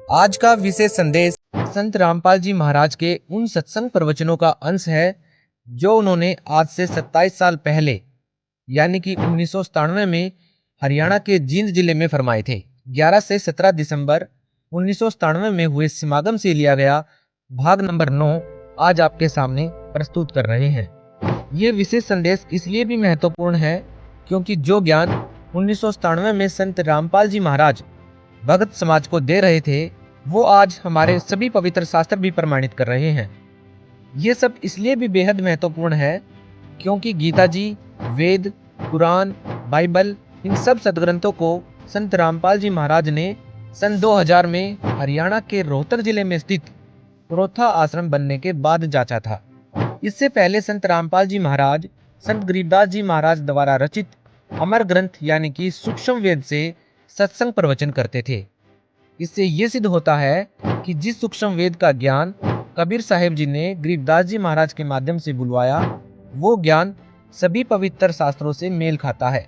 आज का विशेष संदेश संत रामपाल जी महाराज के उन सत्संग प्रवचनों का अंश है जो उन्होंने आज से 27 साल पहले यानी कि 1997 में हरियाणा के जींद जिले में फरमाए थे। 11 से 17 दिसंबर 1997 में हुए समागम से लिया गया भाग नंबर 9 आज आपके सामने प्रस्तुत कर रहे हैं। ये विशेष संदेश इसलिए भी महत्वपूर्ण है क्योंकि जो ज्ञान 1997 में संत रामपाल जी महाराज भगत समाज को दे रहे थे वो आज हमारे सभी पवित्र शास्त्र भी प्रमाणित कर रहे हैं। ये सब इसलिए भी बेहद महत्वपूर्ण है क्योंकि गीता जी, वेद, कुरान, बाइबल इन सब सदग्रंथों को संत रामपाल जी महाराज ने सन 2000 में हरियाणा के रोहतक जिले में स्थित रोथा आश्रम बनने के बाद जांचा था। इससे पहले संत रामपाल जी महाराज संत गरीबदास जी महाराज द्वारा रचित अमर ग्रंथ यानी कि सूक्ष्म वेद से सत्संग प्रवचन करते थे। इससे ये सिद्ध होता है कि जिस सूक्ष्म वेद का ज्ञान कबीर साहिब जी ने गरीबदास जी महाराज के माध्यम से बुलवाया वो ज्ञान सभी पवित्र शास्त्रों से मेल खाता है।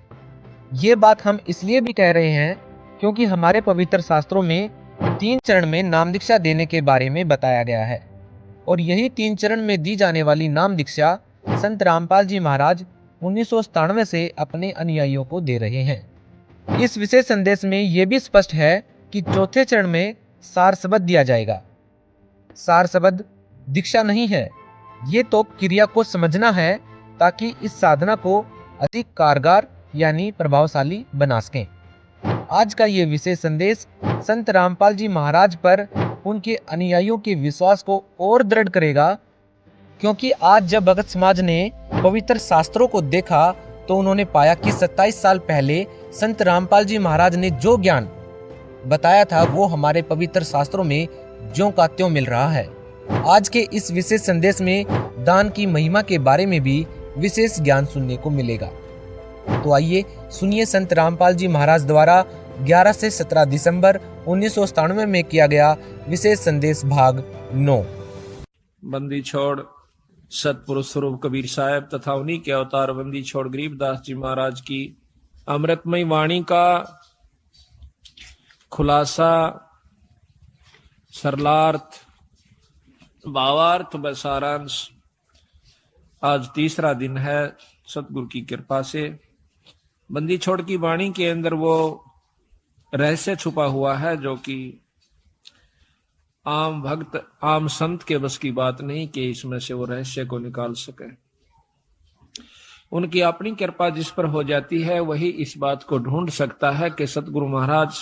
ये बात हम इसलिए भी कह रहे हैं क्योंकि हमारे पवित्र शास्त्रों में 3 चरण में नाम दीक्षा देने के बारे में बताया गया है और यही 3 चरण में दी जाने वाली नाम दीक्षा संत रामपाल जी महाराज 1997 से अपने अनुयायियों को दे रहे हैं। इस विशेष संदेश में यह भी स्पष्ट है कि चौथे चरण में सार शब्द दिया जाएगा। सार शब्द दीक्षा नहीं है, ये तो क्रिया को समझना है ताकि इस साधना को अधिक कारगर यानी प्रभावशाली बना सकें। आज का ये विशेष संदेश संत रामपाल जी महाराज पर उनके अनुयायियों के विश्वास को और दृढ़ करेगा क्योंकि आज जब भगत समाज ने पवित्र शास्त्रों को देखा तो उन्होंने पाया कि 27 साल पहले संत रामपाल जी महाराज ने जो ज्ञान बताया था वो हमारे पवित्र शास्त्रों में ज्यों का त्यों मिल रहा है। आज के इस विशेष संदेश में दान की महिमा के बारे में भी विशेष ज्ञान सुनने को मिलेगा। तो आइए सुनिए संत रामपाल जी महाराज द्वारा 11 से 17 दिसंबर 1997 में किया गया विशेष संदेश भाग 9। बंदी छोड़ सतपुरुष स्वरूप कबीर साहब तथा उन्हीं के अवतार बंदी छोड़ गरीबदास जी महाराज की अमृतमयी वाणी का खुलासा, सरलार्थ, भावार्थ व सारांश आज तीसरा दिन है सतगुरु की कृपा से। बंदी छोड़ की वाणी के अंदर वो रहस्य छुपा हुआ है जो कि आम भक्त आम संत के बस की बात नहीं कि इसमें से वो रहस्य को निकाल सके। उनकी अपनी कृपा जिस पर हो जाती है वही इस बात को ढूंढ सकता है कि सतगुरु महाराज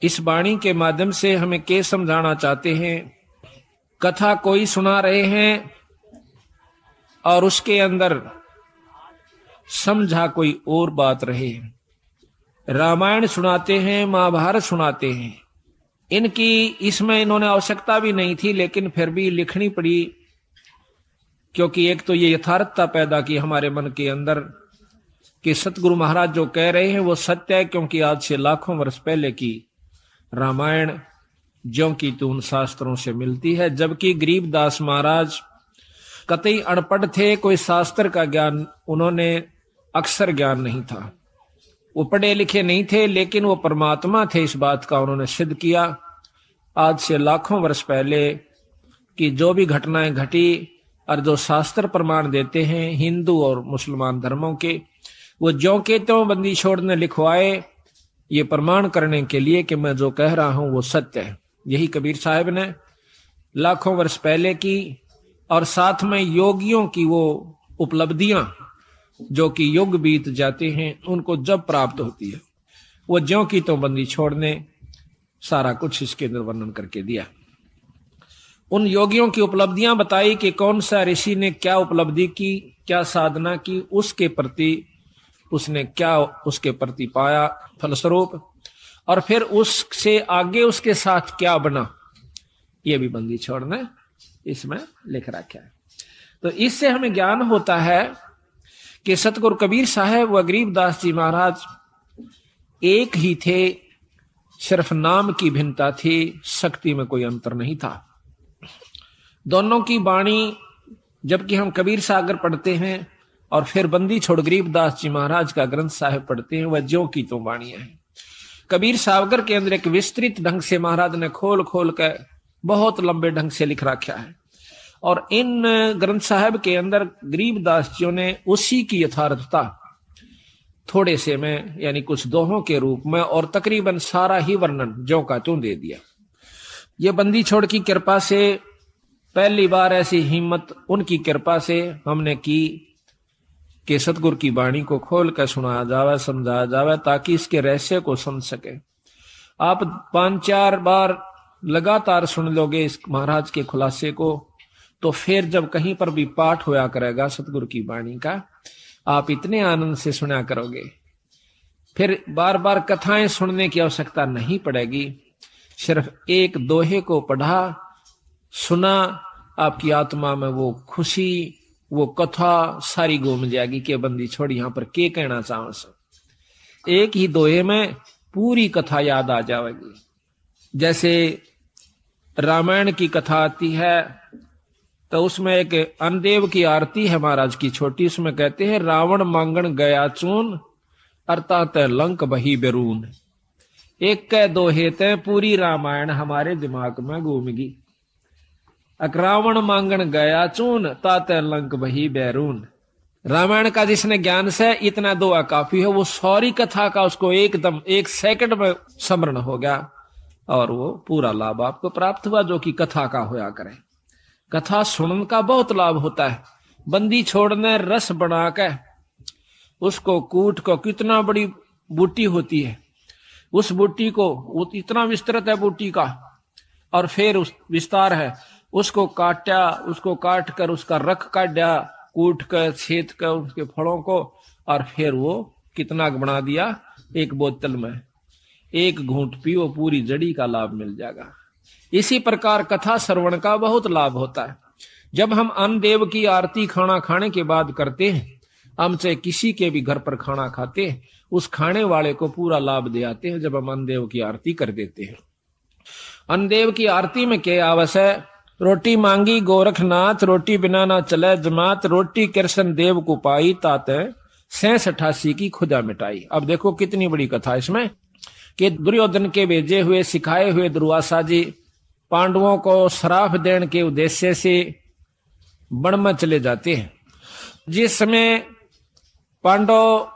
इस वाणी के माध्यम से हमें क्या समझाना चाहते हैं। कथा कोई सुना रहे हैं और उसके अंदर समझा कोई और बात रहे। रामायण सुनाते हैं, महाभारत सुनाते हैं, इनकी इसमें इन्होंने आवश्यकता भी नहीं थी लेकिन फिर भी लिखनी पड़ी क्योंकि एक तो ये यथार्थता पैदा की हमारे मन के अंदर कि सतगुरु महाराज जो कह रहे हैं वो सत्य है क्योंकि आज से लाखों वर्ष पहले की रामायण ज्यों की त्यों शास्त्रों से मिलती है। जबकि गरीबदास महाराज कतई अनपढ़ थे, कोई शास्त्र का ज्ञान उन्होंने अक्षर ज्ञान नहीं था, वो पढ़े लिखे नहीं थे लेकिन वो परमात्मा थे, इस बात का उन्होंने सिद्ध किया। आज से लाखों वर्ष पहले की जो भी घटनाएं घटी और जो शास्त्र प्रमाण देते हैं हिंदू और मुसलमान धर्मों के, वो ज्यों के त्यों बंदी छोड़ ने लिखवाए ये प्रमाण करने के लिए कि मैं जो कह रहा हूं वो सत्य है। यही कबीर साहब ने लाखों वर्ष पहले की और साथ में योगियों की वो उपलब्धियां जो कि युग बीत जाते हैं उनको जब प्राप्त होती है वो ज्यों की तो बंदी छोड़ने सारा कुछ इसके अंदर वर्णन करके दिया। उन योगियों की उपलब्धियां बताई कि कौन सा ऋषि ने क्या उपलब्धि की, क्या साधना की, उसके प्रति उसने क्या उसके प्रति पाया फलस्वरूप, और फिर उससे आगे उसके साथ क्या बना, ये भी बंदी छोड़ ने इसमें लिख रखा है। तो इससे हमें ज्ञान होता है कि सतगुरु कबीर साहब व गरीबदास जी महाराज एक ही थे, सिर्फ नाम की भिन्नता थी, शक्ति में कोई अंतर नहीं था। दोनों की वाणी जबकि हम कबीर सागर पढ़ते हैं और फिर बंदी छोड़ गरीबदास जी महाराज का ग्रंथ साहिब पढ़ते हैं, वह ज्यों की तो वाणियां हैं। कबीर सावकर के अंदर एक विस्तृत ढंग से महाराज ने खोल खोल कर बहुत लंबे ढंग से लिख रखा है। और इन ग्रंथ साहब के अंदर गरीबदास जी ने उसी की यथार्थता थोड़े से में यानी कुछ दोहों के रूप में और तकरीबन सारा ही वर्णन ज्यों का त्यों दे दिया। ये बंदी छोड़ की कृपा से पहली बार ऐसी हिम्मत उनकी कृपा से हमने की कि सतगुरु की वाणी को खोल कर सुनाया जावे, समझाया जावे, ताकि इसके रहस्य को समझ सके। आप 5-4 बार लगातार सुन लोगे इस महाराज के खुलासे को, तो फिर जब कहीं पर भी पाठ होया करेगा सतगुरु की वाणी का, आप इतने आनंद से सुना करोगे, फिर बार बार कथाएं सुनने की आवश्यकता नहीं पड़ेगी। सिर्फ एक दोहे को पढ़ा सुना, आपकी आत्मा में वो खुशी, वो कथा सारी घूम जाएगी कि बंदी छोड़ी यहां पर के कहना चाहो सो। एक ही दोहे में पूरी कथा याद आ जाएगी। जैसे रामायण की कथा आती है तो उसमें एक अनदेव की आरती है महाराज की छोटी, उसमें कहते हैं रावण मांगण गया चून अर्थात लंक बही बेरून। एक के दोहे ते पूरी रामायण हमारे दिमाग में घूमगी। रावण मांगण गया चून ताते लंक बही बैरून। रामायण का जिसने ज्ञान से इतना दुआ काफी है, वो सारी कथा का उसको एकदम 1 सेकंड में स्मरण हो गया और वो पूरा लाभ आपको प्राप्त हुआ जो कि कथा का होया करे। कथा सुनने का बहुत लाभ होता है। बंदी छोड़ने रस बना के उसको कूट को, कितना बड़ी बूटी होती है, उस बूटी को इतना विस्तृत है बूटी का, और फिर उस विस्तार है, उसको काटा, उसको काट कर उसका रख काटा, कूट कर छेद कर उसके फलों को, और फिर वो कितना बना दिया, एक बोतल में 1 घूंट पियो, पूरी जड़ी का लाभ मिल जाएगा। इसी प्रकार कथा श्रवण का बहुत लाभ होता है। जब हम अन्नदेव की आरती खाना खाने के बाद करते हैं, हम चाहे किसी के भी घर पर खाना खाते हैं, उस खाने वाले को पूरा लाभ दे आते हैं जब हम अन्नदेव की आरती कर देते हैं। अन्नदेव की आरती में क्या आवश्यक? रोटी मांगी गोरखनाथ, रोटी बिना ना चले जमात, रोटी कृष्ण देव को पाई ताते 86 की खुदा मिटाई। अब देखो कितनी बड़ी कथा इसमें, कि दुर्योधन के भेजे हुए सिखाए हुए दुर्वासा जी पांडवों को श्राप देने के उद्देश्य से वन में चले जाते हैं। जिस समय पांडव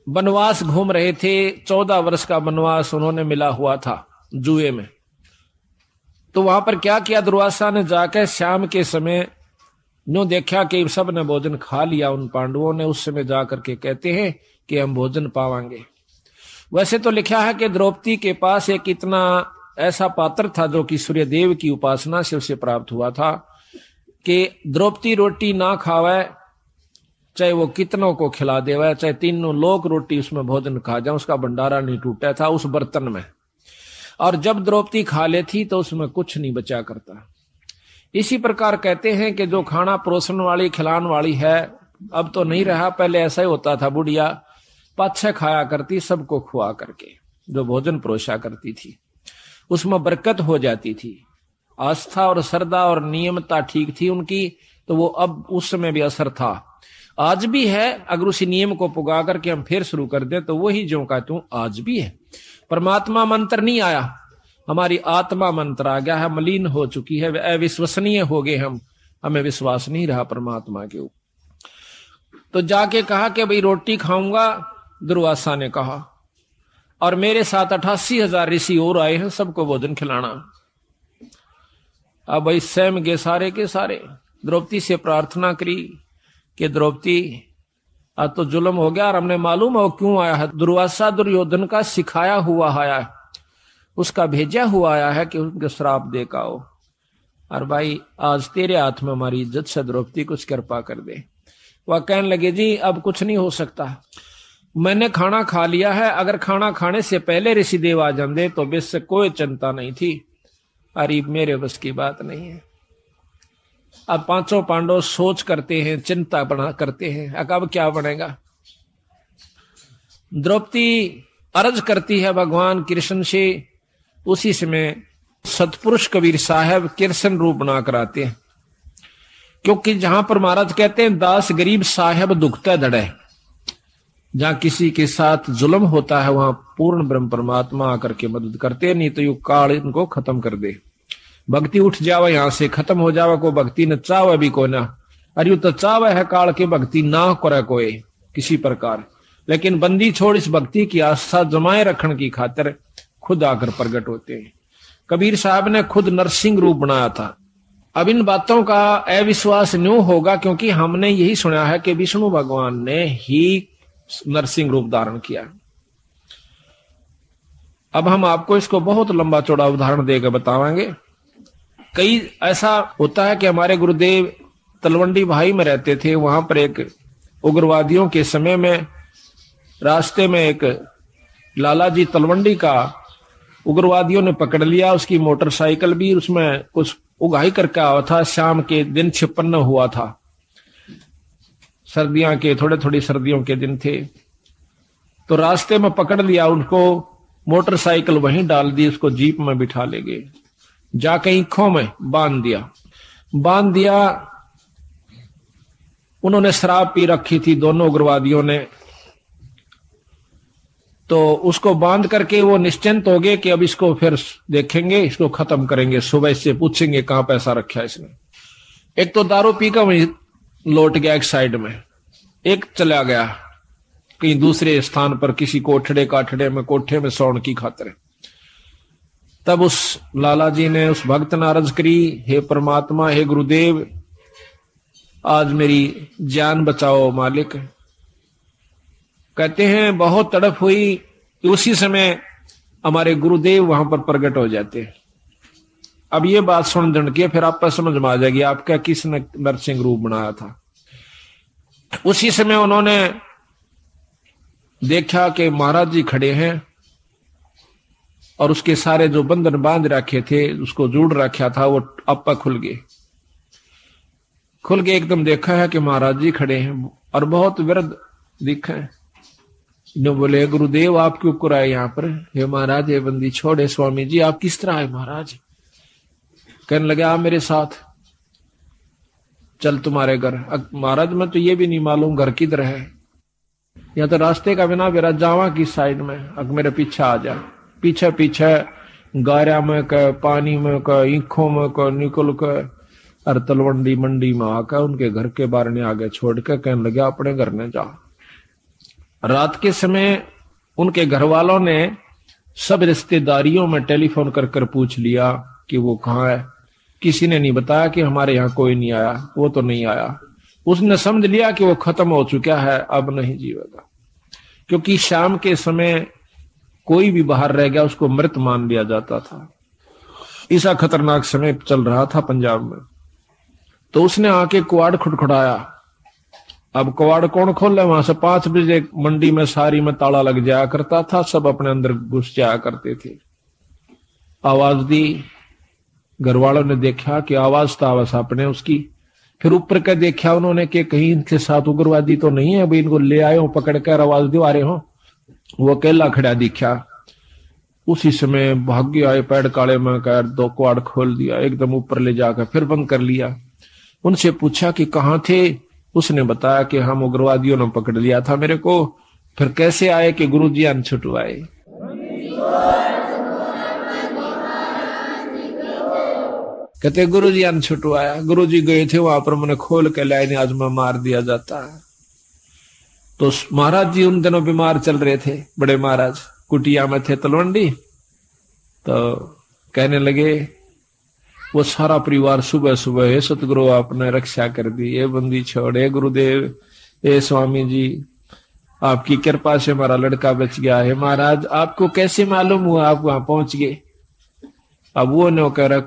वनवास घूम रहे थे, 14 वर्ष का वनवास उन्होंने मिला हुआ था जुए में, तो वहां पर क्या किया, दुर्वासा ने जाकर शाम के समय नो देखा कि सब ने भोजन खा लिया उन पांडवों ने। उस समय जाकर के कहते हैं कि हम भोजन पावांगे। वैसे तो लिखा है कि द्रौपदी के पास एक इतना ऐसा पात्र था जो कि सूर्यदेव की उपासना से उसे प्राप्त हुआ था, कि द्रौपदी रोटी ना खावे, चाहे वो कितनों को खिला देवे, चाहे 3 लोग रोटी उसमें भोजन खा जाए, उसका भंडारा नहीं टूटा था उस बर्तन में। और जब द्रौपदी खा लेती तो उसमें कुछ नहीं बचा करता। इसी प्रकार कहते हैं कि जो खाना परोसन वाली खिलाने वाली है, अब तो नहीं रहा, पहले ऐसा ही होता था, बुढ़िया पाछे खाया करती सबको खुआ करके, जो भोजन परोसा करती थी उसमें बरकत हो जाती थी। आस्था और श्रद्धा और नियमता ठीक थी उनकी, तो वो अब उस समय भी असर था, आज भी है। अगर उसी नियम को पुगा करके हम फिर शुरू कर दें तो वही जो का तू आज भी है। परमात्मा मंत्र नहीं आया, हमारी आत्मा मंत्र आ गया है, मलिन हो चुकी है, अविश्वसनीय हो गए हम, हमें विश्वास नहीं रहा परमात्मा के ऊपर। तो जाके कहा कि भाई रोटी खाऊंगा, दुर्वासा ने कहा, और मेरे साथ 88,000 ऋषि और आए हैं, सबको भोजन खिलाना। अब भाई स्वयं गए सारे के सारे, द्रौपदी से प्रार्थना करी कि द्रौपदी आज तो जुल्म हो गया और हमने मालूम है वो क्यों आया है। दुर्वासा दुर्योधन का सिखाया हुआ आया है, उसका भेजा हुआ आया है कि उनके श्राप दे का हो, और भाई आज तेरे हाथ में हमारी इज्जत से द्रौपदी कुछ कृपा कर दे। वह कहने लगे जी अब कुछ नहीं हो सकता, मैंने खाना खा लिया है, अगर खाना खाने से पहले ऋषिदेव आ जाते तो बेशक कोई चिंता नहीं थी, अरे मेरे बस की बात नहीं है। अब 5 पांडव सोच करते हैं, चिंता बना करते हैं, अब क्या बनेगा। द्रौपदी अर्ज करती है भगवान कृष्ण से। उसी समय सतपुरुष कबीर साहब कृष्ण रूप बना कराते हैं, क्योंकि जहां पर महाराज कहते हैं दास गरीब साहब दुखता दड़े, जहां किसी के साथ जुल्म होता है वहां पूर्ण ब्रह्म परमात्मा आकर के मदद करते, नहीं तो यू काल इनको खत्म कर दे। भक्ति उठ जावे यहां से, खत्म हो जावे, को भक्ति न चावे भी को ना, अरे यू तो चावे है काल के भक्ति ना करे कोई किसी प्रकार, लेकिन बंदी छोड़ इस भक्ति की आस्था जमाए रखने की खातिर खुद आकर प्रकट होते हैं। कबीर साहब ने खुद नरसिंह रूप बनाया था। अब इन बातों का अविश्वास न्यू होगा क्योंकि हमने यही सुना है कि विष्णु भगवान ने ही नरसिंह रूप धारण किया। अब हम आपको इसको बहुत लंबा चौड़ा उदाहरण देकर बताएंगे। कई ऐसा होता है कि हमारे गुरुदेव तलवंडी भाई में रहते थे, वहां पर एक उग्रवादियों के समय में रास्ते में एक लाला जी तलवंडी का उग्रवादियों ने पकड़ लिया, उसकी मोटरसाइकिल भी, उसमें कुछ उगाही करके आया था। शाम के दिन 56 हुआ था, सर्दियों के थोड़ी सर्दियों के दिन थे, तो रास्ते में पकड़ लिया उनको, मोटरसाइकिल वहीं डाल दी, उसको जीप में बिठा ले गए, जाके ईखों में बांध दिया। उन्होंने शराब पी रखी थी दोनों उग्रवादियों ने, तो उसको बांध करके वो निश्चिंत हो गए कि अब इसको फिर देखेंगे, इसको खत्म करेंगे, सुबह से पूछेंगे कहां पैसा रखा है इसने। एक तो दारू पी कर वहीं लौट गया एक साइड में, एक चला गया कहीं दूसरे स्थान पर किसी कोठे में सोने की खातिर। तब उस लाला जी ने उस भक्त ने अर्ज करी, हे परमात्मा, हे गुरुदेव, आज मेरी जान बचाओ मालिक। कहते हैं बहुत तड़प हुई, उसी समय हमारे गुरुदेव वहां पर प्रकट हो जाते हैं। अब ये बात सुन के फिर आपको समझ में आ जाएगी आपका किसने नरसिंह रूप बनाया था। उसी समय उन्होंने देखा कि महाराज जी खड़े हैं और उसके सारे जो बंधन बांध रखे थे, उसको जोड़ रखा था, वो आपा खुल गए। एकदम देखा है कि महाराज जी खड़े हैं और बहुत वृद्ध दिखा है। जो बोले, गुरुदेव आप क्यों कर आए यहाँ पर? हे महाराज, ये बंदी छोड़े। स्वामी जी आप किस तरह आए महाराज? कहने लगे आप मेरे साथ, चल तुम्हारे घर। महाराज मैं तो ये भी नहीं मालूम घर किधर है, या तो रास्ते का बिना मेरा जावा की साइड में, अग मेरे पीछे आ जा। पीछे गारा में का, पानी में का, ईखों में का निकल का और तलवंडी मंडी में आकर उनके घर के बाहर ने आगे छोड़ के कहने लगे अपने घर में जा। रात के समय उनके घर वालों ने सब रिश्तेदारियों में टेलीफोन कर पूछ लिया कि वो कहाँ है। किसी ने नहीं बताया कि हमारे यहाँ कोई नहीं आया, वो तो नहीं आया। उसने समझ लिया कि वो खत्म हो चुका है, अब नहीं जीवेगा, क्योंकि शाम के समय कोई भी बाहर रह गया उसको मृत मान लिया जाता था। ऐसा खतरनाक समय चल रहा था पंजाब में। तो उसने आके कुआड़ खुटखुटाया। अब कुआड़ कौन खोले? वहां से 5 बजे मंडी में सारी में ताला लग जाया करता था, सब अपने अंदर घुस जाया करते थे। आवाज दी, घर वालों ने देखा कि आवाज तो आवाज अपने उसकी। फिर ऊपर का देखा उन्होंने कि कहीं इनके साथ उग्रवादी तो नहीं है, भाई इनको ले आए हो पकड़ कर, आवाज दिवा रहे हो। वो अकेला खड़ा दिखा। उसी समय भाग्य आए, पैर काले में कर 2 कुआड़ खोल दिया, एकदम ऊपर ले जाकर फिर बंद कर लिया। उनसे पूछा कि कहाँ थे? उसने बताया कि हम उग्रवादियों ने पकड़ लिया था मेरे को। फिर कैसे आए? कि गुरुजी अन छुटवाए। कहते गुरुजी अन छुटवाया। गुरुजी गए थे वहां पर, मैंने खोल के लाए, आज मैं मार दिया जाता है। तो महाराज जी उन दिनों बीमार चल रहे थे, बड़े महाराज कुटिया में थे तलवंडी। तो कहने लगे वो सारा परिवार सुबह सुबह, हे सतगुरु आपने रक्षा कर दी, ये बंदी छोड़, हे गुरुदेव, हे स्वामी जी आपकी कृपा से हमारा लड़का बच गया है। महाराज आपको कैसे मालूम हुआ आप वहां पहुंच गए? अब वो ने कह रहा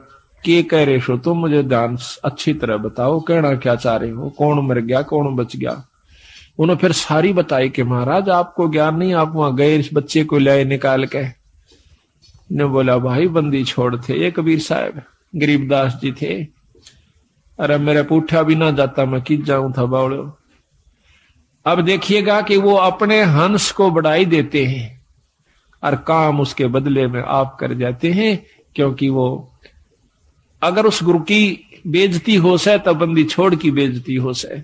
के कह रहे हो तुम, मुझे ध्यान अच्छी तरह बताओ, कहना क्या चाह रहे हो, कौन मर गया कौन बच गया? उन्होंने फिर सारी बताई कि महाराज आपको ज्ञान नहीं, आप वहां गए इस बच्चे को लाए निकाल के। ने बोला भाई बंदी छोड़ थे ये कबीर साहब, गरीबदास जी थे। अरे मेरे पूठा भी ना जाता, मैं किस जाऊं था बावड़ो। अब देखिएगा कि वो अपने हंस को बढ़ाई देते हैं और काम उसके बदले में आप कर जाते हैं, क्योंकि वो अगर उस गुरु की बेइज्जती हो से तो बंदी छोड़ की बेइज्जती हो से।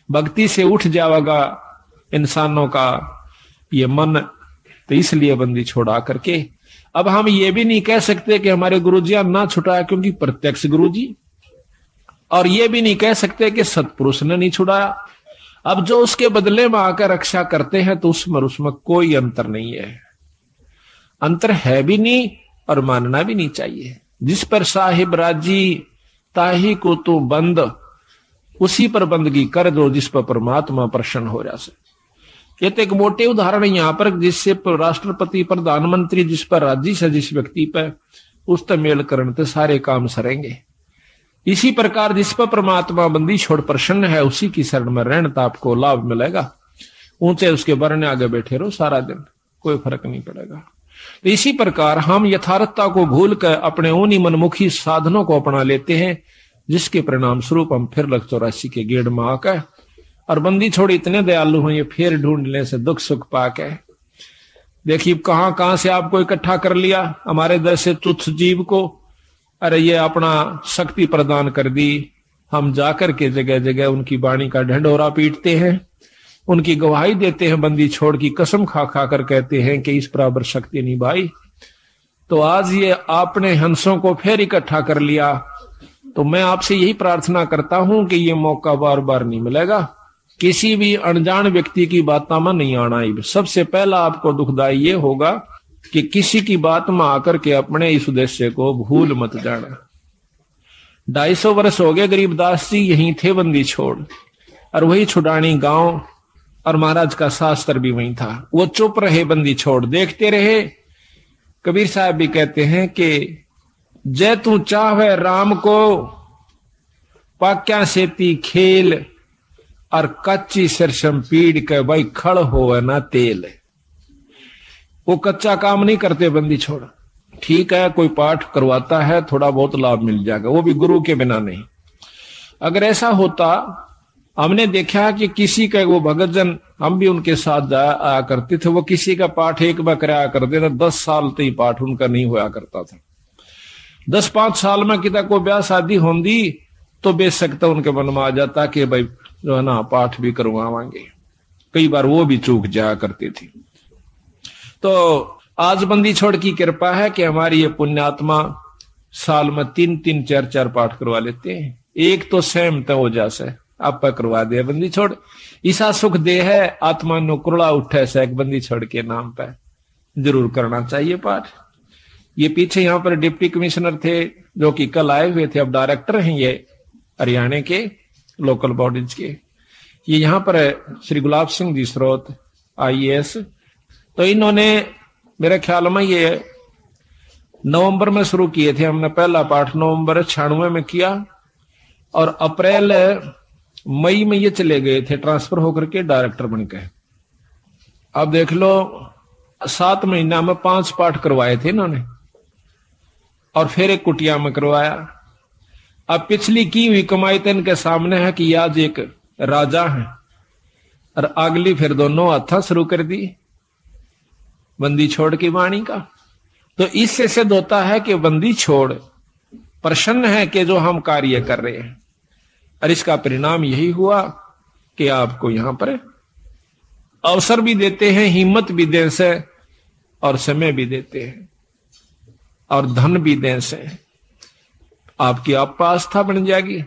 भक्ति से उठ जाएगा इंसानों का ये मन, तो इसलिए बंदी छोड़ा करके अब हम ये भी नहीं कह सकते कि हमारे गुरुजियां ना छुड़ाया, क्योंकि प्रत्यक्ष गुरुजी, और ये भी नहीं कह सकते कि सतपुरुष ने नहीं छुड़ाया। अब जो उसके बदले में आकर रक्षा करते हैं तो उसमें कोई अंतर नहीं है, अंतर है भी नहीं और मानना भी नहीं चाहिए। जिस पर साहिब राजी ताही को तो बंद, उसी पर बंदगी कर दो जिस पर परमात्मा प्रसन्न हो जाए। ये तो एक मोटे उदाहरण है यहाँ पर, जिससे राष्ट्रपति प्रधानमंत्री जिस पर राजी से जिस व्यक्ति पर उस तक मेल करने तो सारे काम सरेंगे। इसी प्रकार जिस पर परमात्मा बंदी छोड़ प्रसन्न है उसी की शरण में रहने तो आपको लाभ मिलेगा। ऊंचे उसके बरने आगे बैठे रहो सारा दिन, कोई फर्क नहीं पड़ेगा। तो इसी प्रकार हम यथार्थता को भूल कर अपने उन्हीं मनमुखी साधनों को अपना लेते हैं, जिसके परिणाम स्वरूप हम फिर लग 84 के गेड़ में आकर और बंदी छोड़ इतने दयालु हैं, ये फिर ढूंढने से दुख सुख पाके देखिए कहां कहां से आपको इकट्ठा कर लिया, हमारे जैसे तुच्छ जीव को। अरे ये अपना शक्ति प्रदान कर दी, हम जाकर के जगह जगह उनकी वाणी का ढंढोरा पीटते हैं, उनकी गवाही देते हैं, बंदी छोड़ की कसम खा खा कर कहते हैं कि इस बराबर शक्ति नहीं भाई। तो आज ये आपने हंसों को फिर इकट्ठा कर लिया, तो मैं आपसे यही प्रार्थना करता हूं कि ये मौका बार बार नहीं मिलेगा। किसी भी अनजान व्यक्ति की बातों में नहीं आना। सबसे पहला आपको दुखदाई ये होगा कि किसी की बात में आकर के अपने इस उद्देश्य को भूल मत जाना। 250 वर्ष हो गए गरीबदास जी यहीं थे बंदी छोड़, और वही छुड़ानी गांव, और महाराज का शास्त्र भी वहीं था। वो चुप रहे बंदी छोड़, देखते रहे। कबीर साहब भी कहते हैं कि जय तू चाहे राम को पाक्या सेती खेल, और कच्ची सरसम पीड़ के भाई खड़ हो ना तेल। वो कच्चा काम नहीं करते बंदी छोड़। ठीक है कोई पाठ करवाता है, थोड़ा बहुत लाभ मिल जाएगा, वो भी गुरु के बिना नहीं। अगर ऐसा होता, हमने देखा कि किसी का वो भगत जन, हम भी उनके साथ जाया करते थे, वो किसी का पाठ एक बार कराया करते थे, 10 साल तक पाठ उनका नहीं होया करता था। 10-5 साल में कितना कोई ब्याह शादी होंगी तो बेशक तो उनके मन में आ जाता कि भाई जो है ना पाठ भी करवाएंगे। कई बार वो भी चूक जाया करती थी। तो आज बंदी छोड़ की कृपा है कि हमारी ये पुण्यात्मा साल में 3-3, 4-4 पाठ करवा लेते हैं। एक तो स्वयं तो हो जासे आप करवा दे बंदी छोड़, ईसा सुख दे है आत्मा नो कुरड़ा उठे से एक बंदी छोड़ के नाम पे जरूर करना चाहिए पाठ। ये पीछे यहाँ पर डिप्टी कमिश्नर थे जो कि कल आए हुए थे, अब डायरेक्टर हैं ये हरियाणा के लोकल बॉडीज के। ये यहाँ पर श्री गुलाब सिंह जी स्रोत IAS, तो इन्होंने मेरे ख्याल में ये नवंबर में शुरू किए थे। हमने पहला पाठ नवंबर 96 में किया और अप्रैल मई में ये चले गए थे ट्रांसफर होकर के डायरेक्टर बन के। अब देख लो 7 महीना में 5 पाठ करवाए थे इन्होंने, और फिर एक कुटिया में करवाया। अब पिछली की हुई कमाई तो इनके सामने है कि आज एक राजा है, और अगली फिर दोनों हाथा शुरू कर दी बंदी छोड़ की वाणी का। तो इससे सिद्ध होता है कि बंदी छोड़ प्रसन्न है कि जो हम कार्य कर रहे हैं, और इसका परिणाम यही हुआ कि आपको यहां पर अवसर भी देते हैं, हिम्मत भी दें से, और समय भी देते हैं, और धन भी दें से आपकी आप आस्था बन जाएगी।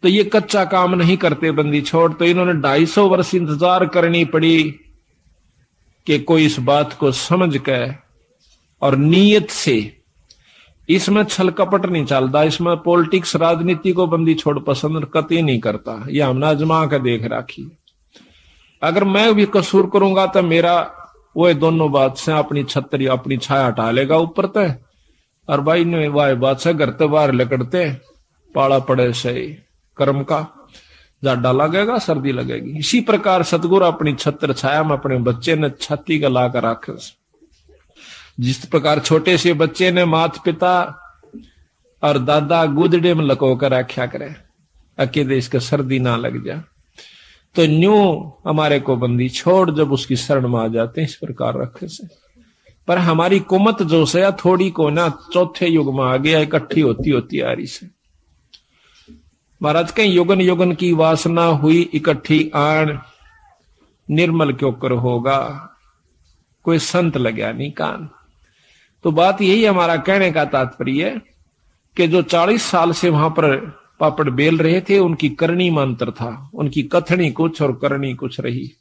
तो ये कच्चा काम नहीं करते बंदी छोड़। तो इन्होंने 250 वर्ष इंतजार करनी पड़ी कि कोई इस बात को समझ के और नीयत से, इसमें छल कपट नहीं चलता, इसमें पॉलिटिक्स राजनीति को बंदी छोड़ पसंद कतई नहीं करता। ये हमने आजमा के देख राखी। अगर मैं भी कसूर करूंगा तो मेरा वो दोनों बात से अपनी छतरी अपनी छाया हटा लेगा ऊपर तय, और भाई ने वाह बात से घर तो बाहर लकड़ते पाला पड़े से कर्म का जाडा लगेगा, सर्दी लगेगी। इसी प्रकार सतगुरु अपनी छत्र छाया में अपने बच्चे ने छाती का ला कर रखे। जिस प्रकार छोटे से बच्चे ने माता पिता और दादा गुदड़े में लको कर रखा करे अकेले इसका सर्दी ना लग जा, तो न्यू हमारे को बंदी छोड़ जब उसकी शरण में आ जाते हैं इस प्रकार रखे से। पर हमारी कुमत जो से या थोड़ी को ना चौथे युग में आ गया, इकट्ठी होती होती आ रही से। महाराज के युगन युगन की वासना हुई इकट्ठी आन, निर्मल क्यों कर होगा, कोई संत लग्या नहीं कान। तो बात यही हमारा कहने का तात्पर्य है कि जो 40 साल से वहां पर पापड़ बेल रहे थे, उनकी करनी में अंतर था, उनकी कथनी कुछ और करनी कुछ रही।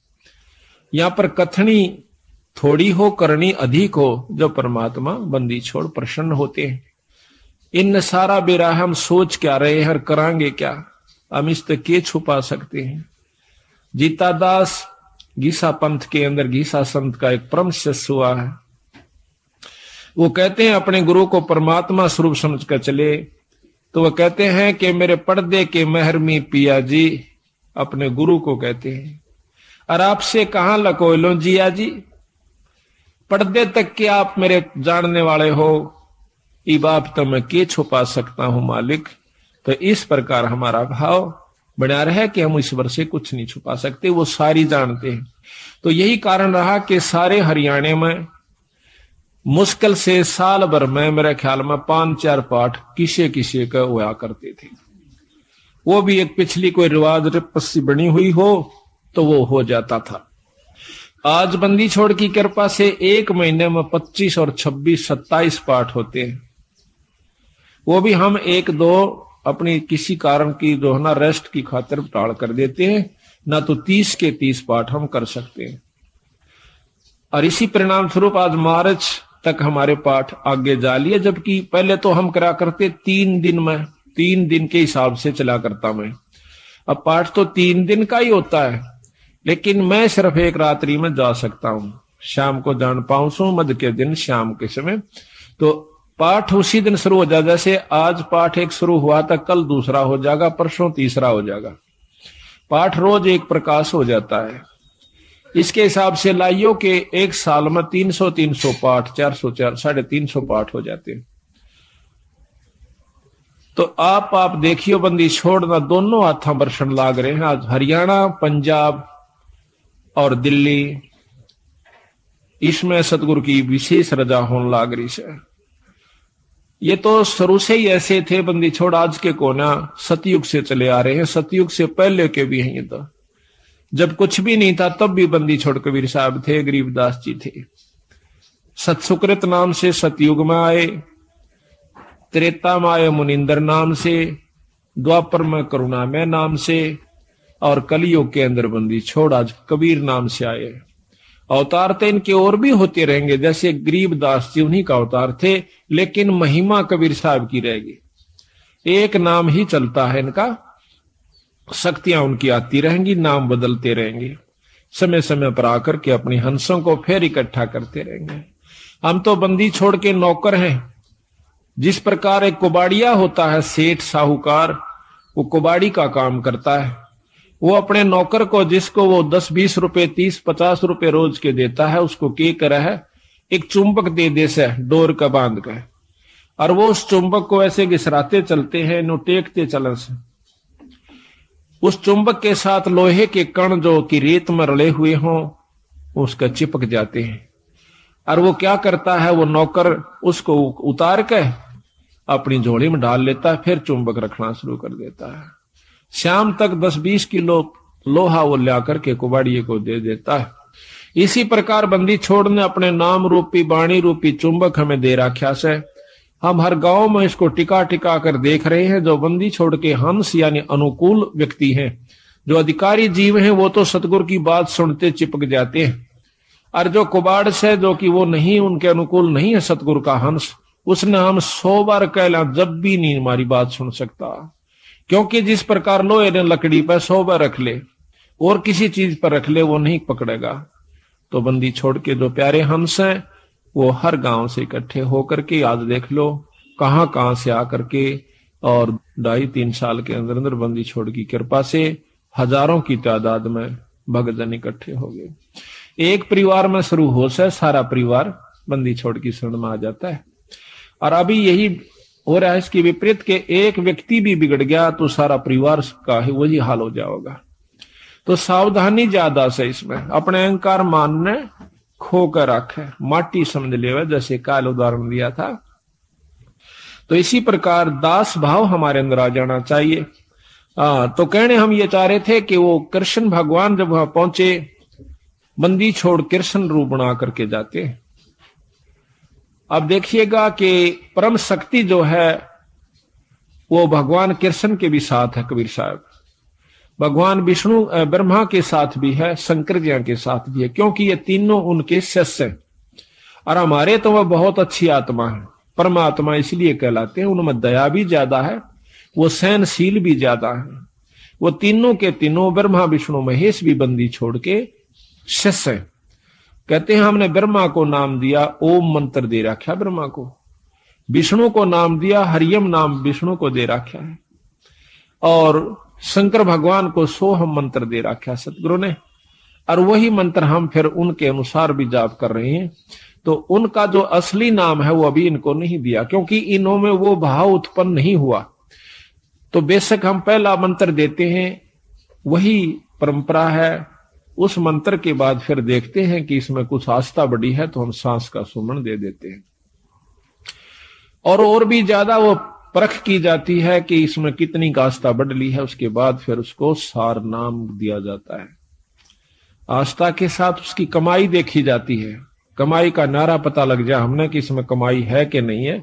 यहां पर कथनी थोड़ी हो, करनी अधिक हो, जो परमात्मा बंदी छोड़ प्रसन्न होते हैं। इन सारा बेरा हम सोच क्या रहे हैं और करांगे क्या, हम इस तक के छुपा सकते हैं। जीता दास गीसा पंथ के अंदर गीसा संत का एक परम शिष्य हुआ है। वो कहते हैं अपने गुरु को परमात्मा स्वरूप समझकर चले, तो वो कहते हैं कि मेरे पर्दे के महरमी पिया जी, अपने गुरु को कहते हैं, और आपसे कहां लकोय लो जिया जी, पर्दे तक के आप मेरे जानने वाले हो, ई बाप तो मैं के छुपा सकता हूं मालिक। तो इस प्रकार हमारा भाव बना रहे कि हम ईश्वर से कुछ नहीं छुपा सकते, वो सारी जानते हैं। तो यही कारण रहा कि सारे हरियाणा में मुश्किल से साल भर में मेरे ख्याल में 5-4 पाठ किसे किसे का हुआ करते थे। वो भी एक पिछली कोई रिवाज पस्सी बनी हुई हो तो वो हो जाता था। आज बंदी छोड़ की कृपा से एक महीने में 25 और 26, 27 पाठ होते हैं। वो भी हम 1-2 अपनी किसी कारण की जो है ना रेस्ट की खातिर टाल कर देते हैं, ना तो 30 के 30 पाठ हम कर सकते हैं। और इसी परिणाम स्वरूप आज मार्च तक हमारे पाठ आगे जा लिए, जबकि पहले तो हम करा करते 3 दिन में, 3 दिन के हिसाब से चला करता मैं। अब पाठ तो 3 दिन का ही होता है, लेकिन मैं सिर्फ एक रात्रि में जा सकता हूं। शाम को जान पाऊं सो मध्य के दिन शाम के समय, तो पाठ उसी दिन शुरू हो जाए। जैसे आज पाठ एक शुरू हुआ था, कल दूसरा हो जाएगा, परसों तीसरा हो जाएगा। पाठ रोज एक प्रकाश हो जाता है। इसके हिसाब से लाइयो के एक साल में 300 पाठ, 400 350 पाठ हो जाते हैं। तो आप देखियो बंदी छोड़ना दोनों हाथा बरसन लाग रहे हैं। आज हरियाणा, पंजाब और दिल्ली, इसमें सतगुरु की विशेष रजा होने लाग रही है। ये तो शुरू से ही ऐसे थे बंदी छोड़, आज के कोना सतयुग से चले आ रहे हैं, सतयुग से पहले के भी हैं। ये तो जब कुछ भी नहीं था तब भी बंदी छोड़ कबीर साहब थे, गरीबदास जी थे। सतसुकृत नाम से सतयुग में आए, त्रेता में आए मुनिंदर नाम से, द्वापर में करुणामय नाम से, और कलियुग के अंदर बंदी छोड़ आज कबीर नाम से आए। अवतार तो इनके और भी होते रहेंगे, जैसे गरीबदास जी उन्हीं का अवतार थे, लेकिन महिमा कबीर साहब की रहेगी। एक नाम ही चलता है इनका, शक्तियां उनकी आती रहेंगी, नाम बदलते रहेंगे, समय समय पर आकर के अपनी हंसों को फिर इकट्ठा करते रहेंगे। हम तो बंदी छोड़ के नौकर हैं। जिस प्रकार एक कुबाड़िया होता है, सेठ साहूकार, वो कुबाड़ी का काम करता है। वो अपने नौकर को, जिसको वो 10-20 रुपए, 30-50 रुपए रोज के देता है, उसको क्या करा है, एक चुंबक दे दे से डोर का बांध कर, और वो उस चुंबक को ऐसे घिसराते चलते हैं, नो टेकते चलन से। उस चुंबक के साथ लोहे के कण जो कि रेत में रले हुए हों, उसका चिपक जाते हैं। और वो क्या करता है, वो नौकर उसको उतार के अपनी झोली में डाल लेता है, फिर चुंबक रखना शुरू कर देता है। शाम तक 10-20 किलो लोहा वो ला करके कुबाड़िए को दे देता है। इसी प्रकार बंदी छोड़ ने अपने नाम रूपी, वाणी रूपी चुंबक हमें दे रखा से। हम हर गांव में इसको टिका टिका कर देख रहे हैं। जो बंदी छोड़ के हंस यानी अनुकूल व्यक्ति हैं, जो अधिकारी जीव हैं, वो तो सतगुरु की बात सुनते चिपक जाते हैं। और जो कुबाड़ से, जो कि वो नहीं, उनके अनुकूल नहीं है सतगुरु का हंस, उसने हम 100 बार कहला जब भी नहीं हमारी बात सुन सकता। क्योंकि जिस प्रकार लोहे ने लकड़ी पर 100 बार रख ले और किसी चीज पर रख ले, वो नहीं पकड़ेगा। तो बंदी छोड़ के जो प्यारे हंस हैं, वो हर गांव से इकट्ठे होकर के, आज देख लो कहां कहां से आकर के, और 2.5-3 साल के अंदर अंदर बंदी छोड़ की कृपा से हजारों की तादाद में भक्तजन इकट्ठे हो गए। एक परिवार में शुरू हो से सारा परिवार बंदी छोड़ की शरण में आ जाता है। और अभी यही हो रहा है इसकी विपरीत के एक व्यक्ति भी बिगड़ गया तो सारा परिवार का ही वही हाल हो जाएगा। तो सावधानी ज्यादा से इसमें, अपने अहंकार मानने खो कर रखे, माटी समझ ले, जैसे काल उदाहरण दिया था। तो इसी प्रकार दास भाव हमारे अंदर आ जाना चाहिए। तो कहने हम ये चाह रहे थे कि वो कृष्ण भगवान जब वहां पहुंचे बंदी छोड़ कृष्ण रूप बना करके जाते हैं। अब देखिएगा कि परम शक्ति जो है वो भगवान कृष्ण के भी साथ है कबीर साहब, भगवान विष्णु ब्रह्मा के साथ भी है, शंकर जी के साथ भी है, क्योंकि ये तीनों उनके शिष्य हैं। और हमारे तो वह बहुत अच्छी आत्मा है, परमात्मा इसलिए कहलाते हैं, उनमें दया भी ज्यादा है, वो सहनशील भी ज्यादा है। वो तीनों के तीनों ब्रह्मा विष्णु महेश भी बंदी छोड़ के शिष्य हैं। कहते हैं हमने ब्रह्मा को नाम दिया, ओम मंत्र दे रखा ब्रह्मा को, विष्णु को नाम दिया हरियम नाम विष्णु को दे रखा है, और शंकर भगवान को सोहम मंत्र दे रखा है सतगुरु ने, और वही मंत्र हम फिर उनके अनुसार भी जाप कर रहे हैं। तो उनका जो असली नाम है वो अभी इनको नहीं दिया, क्योंकि इनों में वो भाव उत्पन्न नहीं हुआ। तो बेशक हम पहला मंत्र देते हैं, वही परंपरा है। उस मंत्र के बाद फिर देखते हैं कि इसमें कुछ आस्था बढ़ी है तो हम सांस का सुमन दे देते हैं, और भी ज्यादा वो परख की जाती है कि इसमें कितनी आस्था बढ़ ली है। उसके बाद फिर उसको सार नाम दिया जाता है। आस्था के साथ उसकी कमाई देखी जाती है, कमाई का नारा पता लग जाए हमने कि इसमें कमाई है कि नहीं है,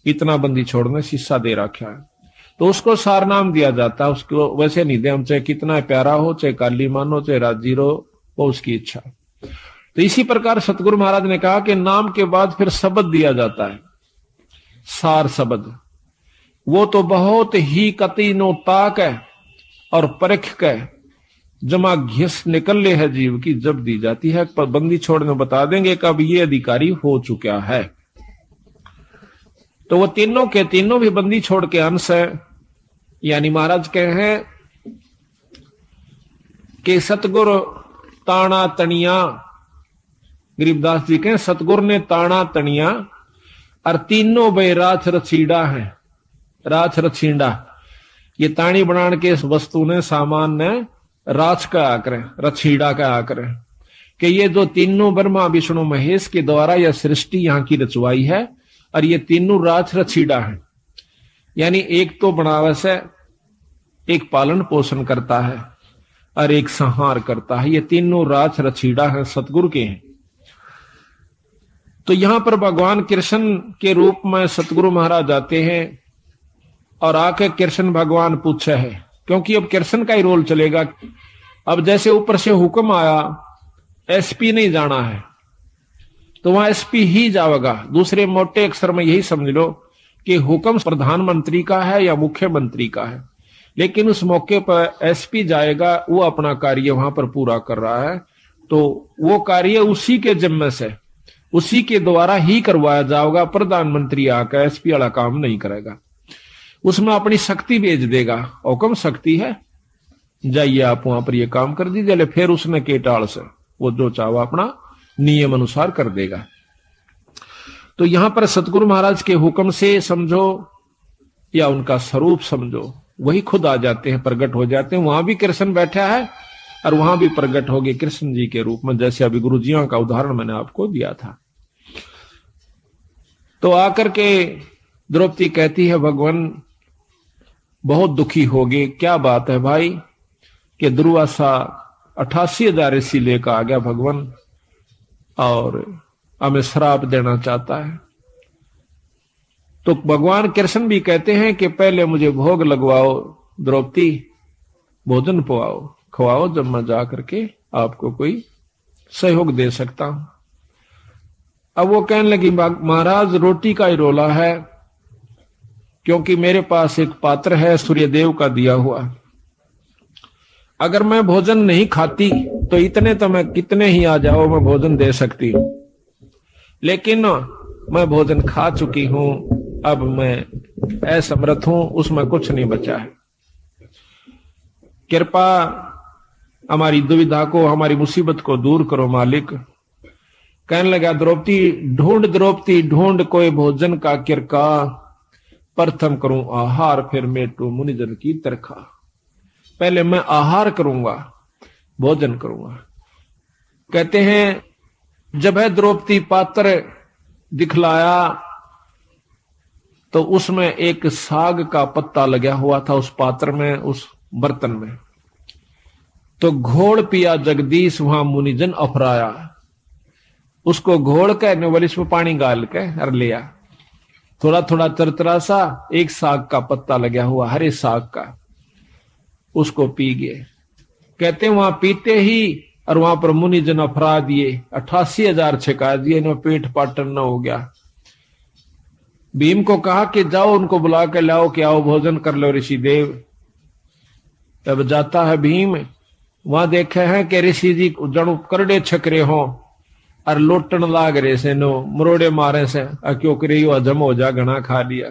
इतना बंदी छोड़ने शीशा दे रखा है तो उसको सार नाम दिया जाता है। उसको वैसे नहीं दे हम, चाहे कितना प्यारा हो, चाहे काली मान हो, चाहे राजीर हो, वो उसकी इच्छा। तो इसी प्रकार सतगुरु महाराज ने कहा कि नाम के बाद फिर शब्द दिया जाता है, सार शब्द। वो तो बहुत ही कति नो ताक है और परख के जमा घिस निकल ले है जीव की, जब दी जाती है। पर बंदी छोड़ने बता देंगे कब ये अधिकारी हो चुका है। तो वो तीनों के तीनों भी बंदी छोड़ के अंश है। यानी महाराज कहे हैं कि सतगुरु ताना तनिया, गरीबदास जी कहें सतगुरु ने ताना तनिया और तीनों बे राछ रछीड़ा है। राछ रछीड़ा ये ताणी बनाने के इस वस्तु ने सामान ने राछ का आकर रछीड़ा का आकर कि ये जो तीनों ब्रह्मा विष्णु महेश के द्वारा यह सृष्टि यहाँ की रचवाई है, और ये तीनों राछ रछीड़ा है। यानी एक तो बनावस है, एक पालन पोषण करता है और एक संहार करता है। ये तीनों राछ रछीड़ा है, सतगुरु के हैं। तो यहां पर भगवान कृष्ण के रूप में सतगुरु महाराज आते हैं और आके कृष्ण भगवान पूछे है, क्योंकि अब कृष्ण का ही रोल चलेगा। अब जैसे ऊपर से हुक्म आया, एसपी नहीं जाना है तो वहां एसपी ही जाएगा। दूसरे मोटे अक्षर में यही समझ लो कि हुक्म प्रधानमंत्री का है या मुख्यमंत्री का है, लेकिन उस मौके पर एसपी जाएगा, वो अपना कार्य वहां पर पूरा कर रहा है। तो वो कार्य उसी के जिम्मे से, उसी के द्वारा ही करवाया जाएगा। प्रधानमंत्री आकर एसपी वाला काम नहीं करेगा, उसमें अपनी शक्ति भेज देगा। हुक्म शक्ति है, जाइए आप वहां पर ये काम कर दीजिए। फिर उसने केटाल से वो जो चाहो अपना नियम अनुसार कर देगा। तो यहां पर सतगुरु महाराज के हुक्म से समझो या उनका स्वरूप समझो, वही खुद आ जाते हैं, प्रकट हो जाते हैं। वहां भी कृष्ण बैठा है और वहां भी प्रकट हो गए कृष्ण जी के रूप में, जैसे अभी गुरु जियों का उदाहरण मैंने आपको दिया था। तो आकर के द्रौपदी कहती है भगवान बहुत दुखी हो गए। क्या बात है भाई कि दुर्वासा 88,000 ऋषि लेकर आ गया भगवान और हमें श्राप देना चाहता है। तो भगवान कृष्ण भी कहते हैं कि पहले मुझे भोग लगवाओ द्रौपदी, भोजन पवाओ, खवाओ, जब मैं जा करके आपको कोई सहयोग दे सकता हूं। अब वो कहने लगी महाराज रोटी का ही रोला है, क्योंकि मेरे पास एक पात्र है सूर्यदेव का दिया हुआ। अगर मैं भोजन नहीं खाती तो इतने तो मैं कितने ही आ जाओ मैं भोजन दे सकती हूं, लेकिन मैं भोजन खा चुकी हूं, अब मैं असमर्थ हूं, उसमें कुछ नहीं बचा है। कृपा हमारी दुविधा को, हमारी मुसीबत को दूर करो मालिक। कहने लगा द्रौपदी ढूंढ कोई भोजन का किरका, प्रथम करूं आहार फिर मेटू मुनिजन की तरखा। पहले मैं आहार करूंगा, भोजन करूंगा। कहते हैं जब है द्रौपदी पात्र दिखलाया तो उसमें एक साग का पत्ता लगा हुआ था उस पात्र में, उस बर्तन में। तो घोल पिया जगदीश वहां मुनिजन अफराया। उसको घोल के बोले इसमें पानी गाल के और लिया। थोड़ा थोड़ा तरतरा सा एक साग का पत्ता लगा हुआ हरे साग का, उसको पी गए। कहते वहां पीते ही और वहां पर मुनिजन अफरा दिए, 88,000 छिका दिए, इन्हें पेट पाटन न हो गया। भीम को कहा कि जाओ उनको बुला के लाओ कि आओ भोजन कर लो ऋषि देव। तब जाता है भीम, वहां देखे हैं कि ऋषि जी जड़ करड़े छकरे हों और लोटन लाग रहे से नो मरोड़े मारे से क्यों करे हजम हो जा घना खा लिया।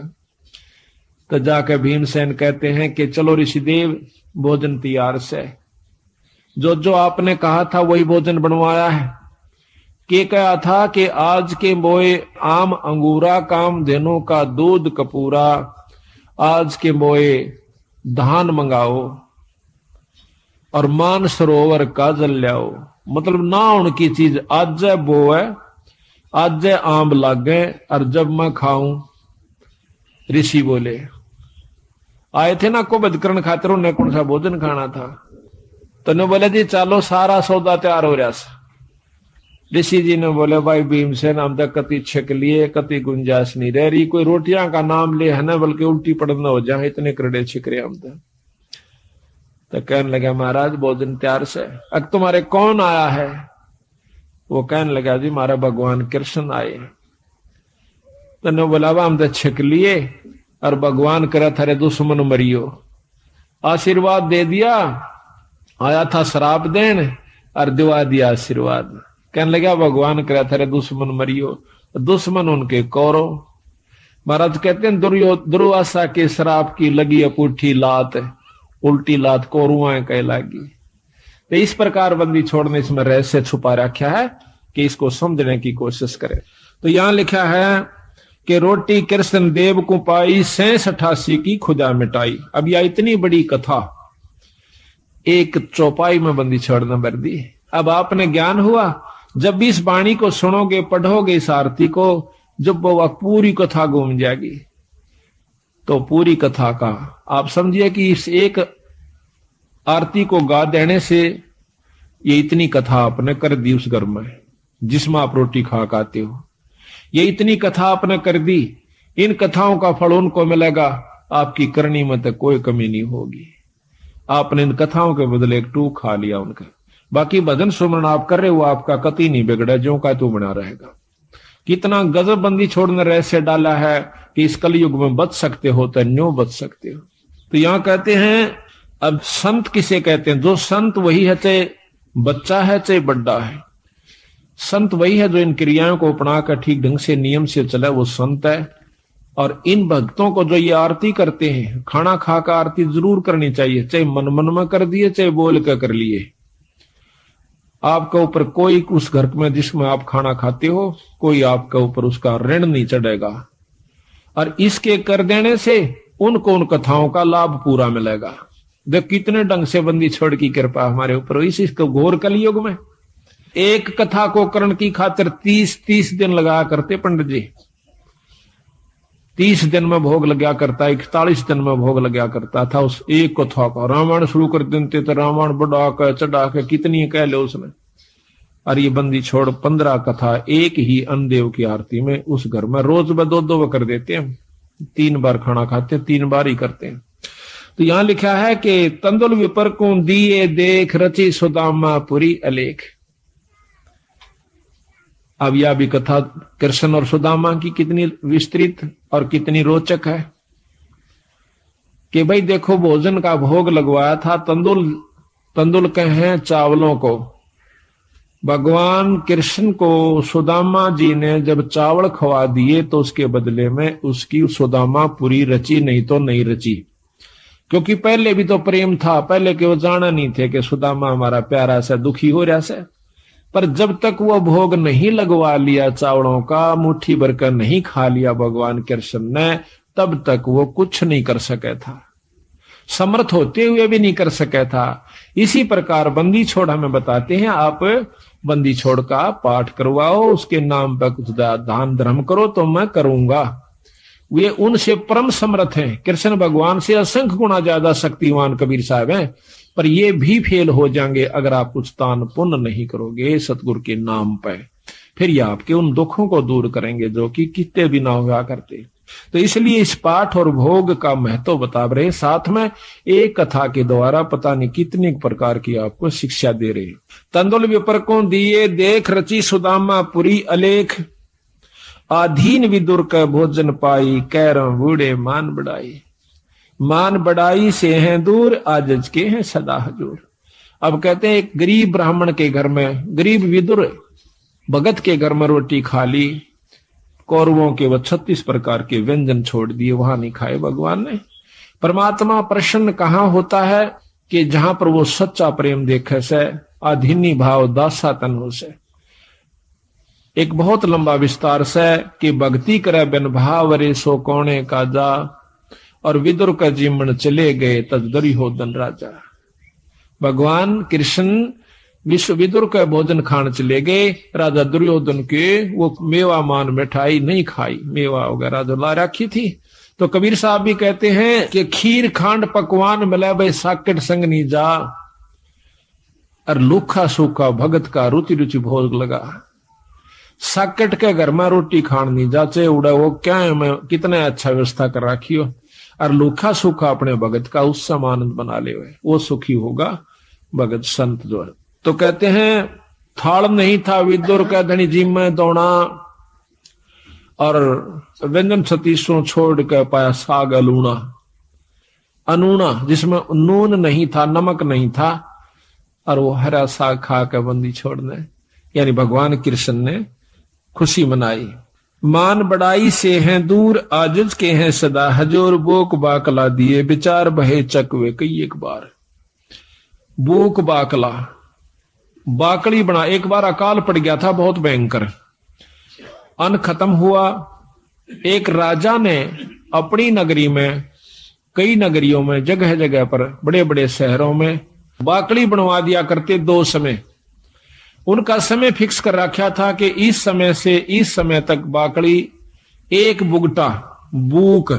तो जाके भीमसेन कहते हैं कि चलो ऋषिदेव भोजन तैयार से, जो जो आपने कहा था वही भोजन बनवाया है। के कहा था कि आज के बोए आम अंगूरा काम धेनु का दूध कपूरा, आज के बोए धान मंगाओ और मान सरोवर का जल लाओ। मतलब ना उनकी चीज आज बो है, आज आम लागे और जब मैं खाऊं। ऋषि बोले आए थे ना को बदकरण खातिर, उन्हें कौन सा भोजन खाना था। तो ने बोले जी चलो सारा सौदा तैयार हो रहा। ऋषि जी ने बोले भाई भीमसेन हम तक कति छक लिए, कति गुंजाइश नहीं रह रही, कोई रोटियां का नाम ले है ना बल्कि उल्टी पड़ना हो जाए, इतने करड़े छिक रहे हम तो कहने लगा महाराज भोजन तैयार से। अब तुम्हारे कौन आया है? वो कहने लगा जी हमारा भगवान कृष्ण आए। तो ने बोला हम तो छिक लिए और भगवान करे थारे दुश्मन मरियो, आशीर्वाद दे दिया। आया था शराब देन और दिवा दिया आशीर्वाद। कहने लगा भगवान करे थारे दुश्मन मरियो, दुश्मन उनके कौरव। महाराज कहते हैं दुर्वासा के शराब की लगी अपूठी लात, उल्टी लात कौरुआ कह लागी। तो इस प्रकार बंदी छोड़ने इसमें रहस्य छुपा रखा है कि इसको समझने की कोशिश करें। तो यहां लिखा है कि रोटी कृष्ण देव को पाई 86 की खुदा मिटाई। अब यह इतनी बड़ी कथा एक चौपाई में बंदी छोड़ना भर दी। अब आपने ज्ञान हुआ, जब भी इस वाणी को सुनोगे पढ़ोगे इस आरती को, जब वो पूरी कथा घूम जाएगी तो पूरी कथा का आप समझिए कि इस एक आरती को गा देने से ये इतनी कथा आपने कर दी उस घर में जिसमें आप रोटी खा खाते हो। ये इतनी कथा आपने कर दी, इन कथाओं का फल उनको मिलेगा, आपकी करनी में तो कोई कमी नहीं होगी। आपने इन कथाओं के बदले एक टूक खा लिया उनका। बाकी भजन सुमरण आप कर रहे हो, आपका कति नहीं बिगड़ा, जो का तू बना रहेगा। कितना गजब बंदी छोड़ने रहस्य डाला है कि इस कलयुग में बच सकते हो तो न्यों बच सकते हो। तो यहां कहते हैं अब संत किसे कहते हैं? जो संत वही है, चाहे बच्चा है चाहे बड्डा है। संत वही है जो इन क्रियाओं को अपनाकर ठीक ढंग से नियम से चले, वो संत है। और इन भक्तों को जो ये आरती करते हैं, खाना खाकर आरती जरूर करनी चाहिए, चाहे मन मन में कर दिए चाहे बोल कर लिए। आपके ऊपर कोई उस घर में जिसमें आप खाना खाते हो कोई आपके ऊपर उसका ऋण नहीं चढ़ेगा, और इसके कर देने से उनको उन कथाओं का लाभ पूरा मिलेगा। देख कितने ढंग से बंदी छोड़ की कृपा हमारे ऊपर इसको घोर कलयुग में। एक कथा को करण की खातिर 30 दिन लगा करते पंडित जी। 30 दिन में भोग लगा करता, 41 दिन में भोग लगा करता था उस एक कथा का। रामायण शुरू कर देते तो रामायण बढ़ा कर चढ़ा कर कितनी कह लो उसने। और ये बंदी छोड़ 15 कथा एक ही अन्नदेव की आरती में उस घर में रोज में 2 कर देते हैं। 3 बार खाना खाते, 3 बार ही करते हैं। तो यहां लिखा है कि तंदुल विपर को दिए देख रची सुदामा पुरी अलेख। अब यह भी कथा कृष्ण और सुदामा की कितनी विस्तृत और कितनी रोचक है कि भाई देखो भोजन का भोग लगवाया था तंदुल कहें चावलों को। भगवान कृष्ण को सुदामा जी ने जब चावल खवा दिए तो उसके बदले में उसकी सुदामा पूरी रची, नहीं तो नहीं रची। क्योंकि पहले भी तो प्रेम था, पहले के वो जाना नहीं थे कि सुदामा हमारा प्यारा सा दुखी हो रहा से। पर जब तक वो भोग नहीं लगवा लिया चावलों का, मुट्ठी भरकर नहीं खा लिया भगवान कृष्ण ने, तब तक वो कुछ नहीं कर सके था, समर्थ होते हुए भी नहीं कर सके था। इसी प्रकार बंदी छोड़ हमें बताते हैं, आप बंदी छोड़ का पाठ करवाओ, उसके नाम पर कुछ दान धर्म करो तो मैं करूंगा। वे उनसे परम समर्थ हैं, कृष्ण भगवान से असंख्य गुना ज्यादा शक्तिवान कबीर साहब हैं। पर ये भी फेल हो जाएंगे अगर आप कुछ दान पुण्य नहीं करोगे सतगुरु के नाम पे। फिर ये आपके उन दुखों को दूर करेंगे जो कि कितने भी ना हुआ करते। तो इसलिए इस पाठ और भोग का महत्व बता रहे, साथ में एक कथा के द्वारा पता नहीं कितनी प्रकार की आपको शिक्षा दे रहे। तंदुल विपर को दिए देख रची सुदामा पुरी अलेख, आधीन विदुर का भोजन पाई कैर बूढ़े मान बढ़ाई। मान बढ़ाई से हैं दूर आजज के हैं सदा हजूर। अब कहते हैं एक गरीब ब्राह्मण के घर में, गरीब विदुर भगत के घर में रोटी खा ली, कौरवों के वो 36 प्रकार के व्यंजन छोड़ दिए, वहां नहीं खाए भगवान ने। परमात्मा प्रसन्न कहां होता है कि जहां पर वो सच्चा प्रेम देखे से, अधीनी भाव दासा तन हो से। एक बहुत लंबा विस्तार से कि भक्ति करे बिन भाव रे सो कौने का जा, और विदुर का जीवन चले गए तजदरी हो धन राजा। भगवान कृष्ण विश्व विदुर का भोजन खान चले गए, राजा दुर्योधन के वो मेवा मान मिठाई नहीं खाई, मेवा वगैरह जो ला रखी थी। तो कबीर साहब भी कहते हैं कि खीर खांड पकवान मिले भाई साकेट संग नहीं जा, और लूखा सूखा भगत का रुचि रुचि भोग लगा। साकेट के घर में रोटी खान नहीं जाचे उड़ा, वो क्या है मैं कितने अच्छा व्यवस्था कर रखी हो, और लूखा सूखा अपने भगत का उससे आनंद बना ले, वो सुखी होगा भगत संत जो है। तो कहते हैं थाल नहीं था विदुर का धनी जी में दौड़ा, और व्यंजन 36 छोड़ के पाया साग अलूना, अनूना जिसमें नून नहीं था नमक नहीं था, और वो हरा साग खा के बंदी छोड़ने, यानी भगवान कृष्ण ने खुशी मनाई। मान बढ़ाई से हैं दूर आजिज के हैं सदा हजूर, बोक बाकला दिए विचार बहे चकवे कई एक बार। बोक बाकला बाकड़ी बना, एक बार अकाल पड़ गया था बहुत भयंकर, अन्न खत्म हुआ। एक राजा ने अपनी नगरी में, कई नगरियों में, जगह जगह पर बड़े बड़े शहरों में बाकड़ी बनवा दिया करते दो समय। उनका समय फिक्स कर रखा था कि इस समय से इस समय तक बाकड़ी एक बुगटा बूक,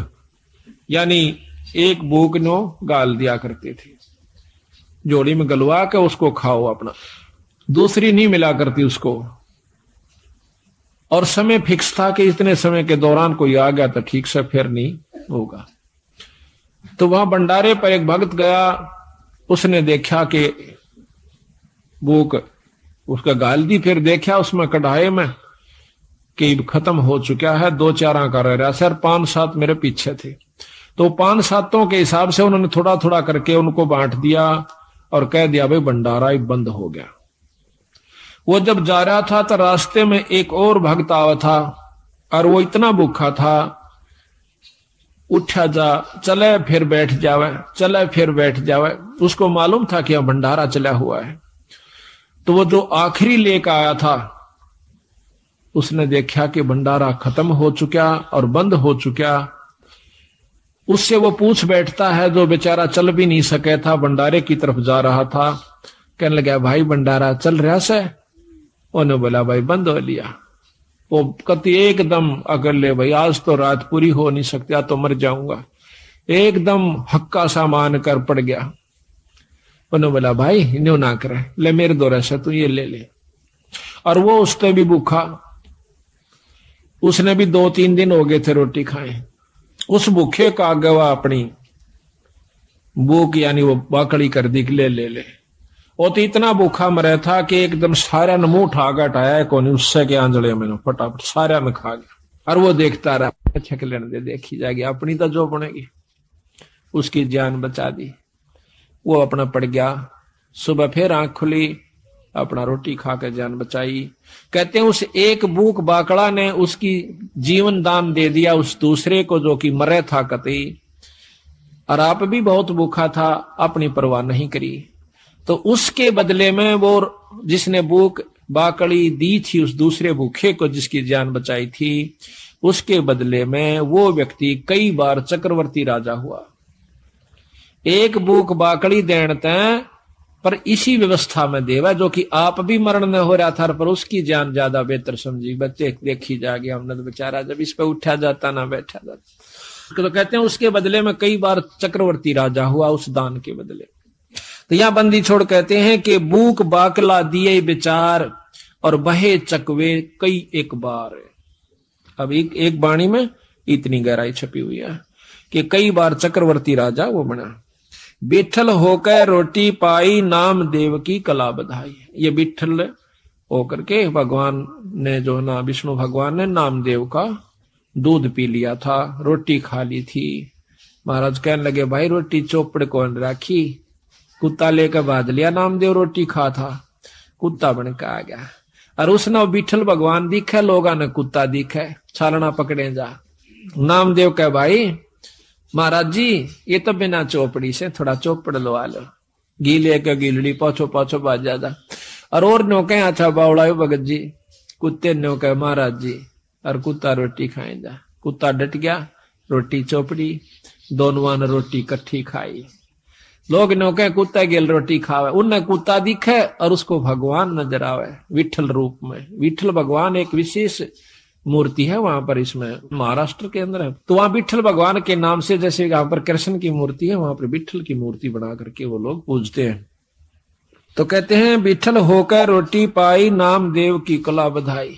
यानी एक बूक नो गाल दिया करते थे, जोड़ी में गलवा के उसको खाओ अपना, दूसरी नहीं मिला करती उसको। और समय फिक्स था कि इतने समय के दौरान कोई आ गया तो ठीक से फिर नहीं होगा। तो वहां भंडारे पर एक भक्त गया, उसने देखा कि भूख उसका गाल दी, फिर देखा उसमें कढ़ाई में कि खत्म हो चुका है, 2-4 का रह रहा सर, 5-7 मेरे पीछे थे। तो 5-7 के हिसाब से उन्होंने थोड़ा थोड़ा करके उनको बांट दिया और कह दिया भाई भंडारा ही बंद हो गया। वो जब जा रहा था तो रास्ते में एक और भक्त आवा था, और वो इतना भूखा था, उठा जा चले फिर बैठ जावे, चले फिर बैठ जावे। उसको मालूम था कि यह भंडारा चला हुआ है। तो वो जो आखिरी लेकर आया था, उसने देखा कि भंडारा खत्म हो चुका और बंद हो चुका। उससे वो पूछ बैठता है, जो बेचारा चल भी नहीं सके था, भंडारे की तरफ जा रहा था, कहने लगा भाई भंडारा चल रहा से? उन्होंने बोला भाई बंद हो लिया। वो कति एकदम अगर ले भाई आज तो रात पूरी हो नहीं सकती, तो मर जाऊंगा, एकदम हक्का सा मान कर पड़ गया। उन्होंने बोला भाई न्यू ना करे, ले मेरे दौरे से तू ये ले ले। और वो उसने भी भूखा, उसने भी 2-3 दिन हो गए थे रोटी खाए। उस भूखे का आगे वह अपनी भूख यानी वो बाकड़ी कर दी, ले ले ले। वो तो इतना भूखा मरे था कि एकदम सारा ने मुंह उठा गटाया कौन, उससे के आंजड़े में फटाफट सारा में खा गया। और वो देखता रहा, अच्छा के लेने दे, देखी जाएगी अपनी तो जो बनेगी। उसकी जान बचा दी, वो अपना पड़ गया। सुबह फिर आंख खुली, अपना रोटी खा के जान बचाई। कहते हैं उस एक भूख बाकड़ा ने उसकी जीवन दान दे दिया उस दूसरे को जो कि मरे था कतई, और आप भी बहुत भूखा था, अपनी परवाह नहीं करी। तो उसके बदले में वो जिसने भूख बाकड़ी दी थी उस दूसरे भूखे को, जिसकी जान बचाई थी, उसके बदले में वो व्यक्ति कई बार चक्रवर्ती राजा हुआ। एक भूख बाकड़ी देते पर इसी व्यवस्था में देवा, जो कि आप भी मरण न हो रहा था, पर उसकी जान ज्यादा बेहतर समझी। बच्चे देखी जाएगी, हमने तो बेचारा जब इस पे उठा जाता ना बैठा जाता। तो कहते हैं उसके बदले में कई बार चक्रवर्ती राजा हुआ उस दान के बदले। तो यहां बंदी छोड़ कहते हैं कि बूक बाकला दिए विचार और बहे चकवे कई एक बार। अब एक बाणी में इतनी गहराई छपी हुई है कि कई बार चक्रवर्ती राजा वो बना। बिठल होकर रोटी पाई नाम देव की कला बधाई। ये बिठल होकर के भगवान ने जो ना विष्णु भगवान ने नामदेव का दूध पी लिया था, रोटी खा ली थी। महाराज कहने लगे भाई रोटी चौपड़ कौन राखी, कुत्ता लेकर बांध लिया, नामदेव रोटी खा था, कुत्ता बन के आ गया। और उसने बिठल भगवान दिखे, लोगा ने कुत्ता दिखे, छालना पकड़े जा। नामदेव कह भाई महाराज जी ये तो बिना चौपड़ी से थोड़ा चौपड़ लवा लो, घी लेकर गिलड़ी पाछो पाछो बाज जा। और नो कहे अच्छा बावड़ा भगत जी, कुत्ते नो कहे महाराज जी, और कुत्ता रोटी खाए जा। कुत्ता डट गया, रोटी चौपड़ी, दोनों ने रोटी इकट्ठी खाई। लोग नो कहे कुत्ता गेल रोटी खावे, उनने कुत्ता दिखे और उसको भगवान नजर आवे विठल रूप में। विठल भगवान एक विशेष मूर्ति है वहां पर, इसमें महाराष्ट्र के अंदर है। तो वहां विठल भगवान के नाम से जैसे यहाँ पर कृष्ण की मूर्ति है, वहां पर विठल की मूर्ति बना करके वो लोग पूजते हैं। तो कहते हैं विठल होकर रोटी पाई नाम देव की कला बधाई।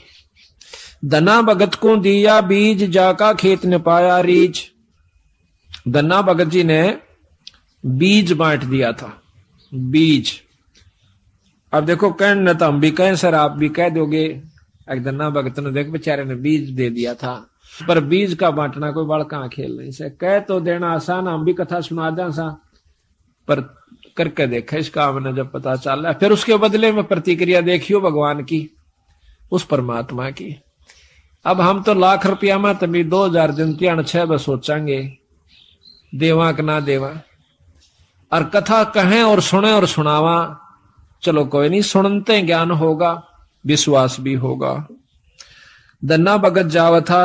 धना भगत को दिया बीज जाका खेत ने पाया रीछ। धना भगत जी ने बीज बांट दिया था, बीज। अब देखो कहने तो हम भी कहें सर, आप भी कह दोगे एक धना भगत ने देख बेचारे ने बीज दे दिया था, पर बीज का बांटना कोई बड़ कहां खेल नहीं से। कह तो देना आसान, हम भी कथा सुना दें सा, पर करके देखा इस काम ने जब पता चल रहा, फिर उसके बदले में प्रतिक्रिया देखियो भगवान की, उस परमात्मा की। अब हम तो लाख रुपया में तभी 2000 दिन 6 बस सोचांगे देवा कि ना देवा, और कथा कहें और सुने और सुनावा, चलो कोई नहीं, सुनते ज्ञान होगा, विश्वास भी होगा। धन्ना भगत जावा था,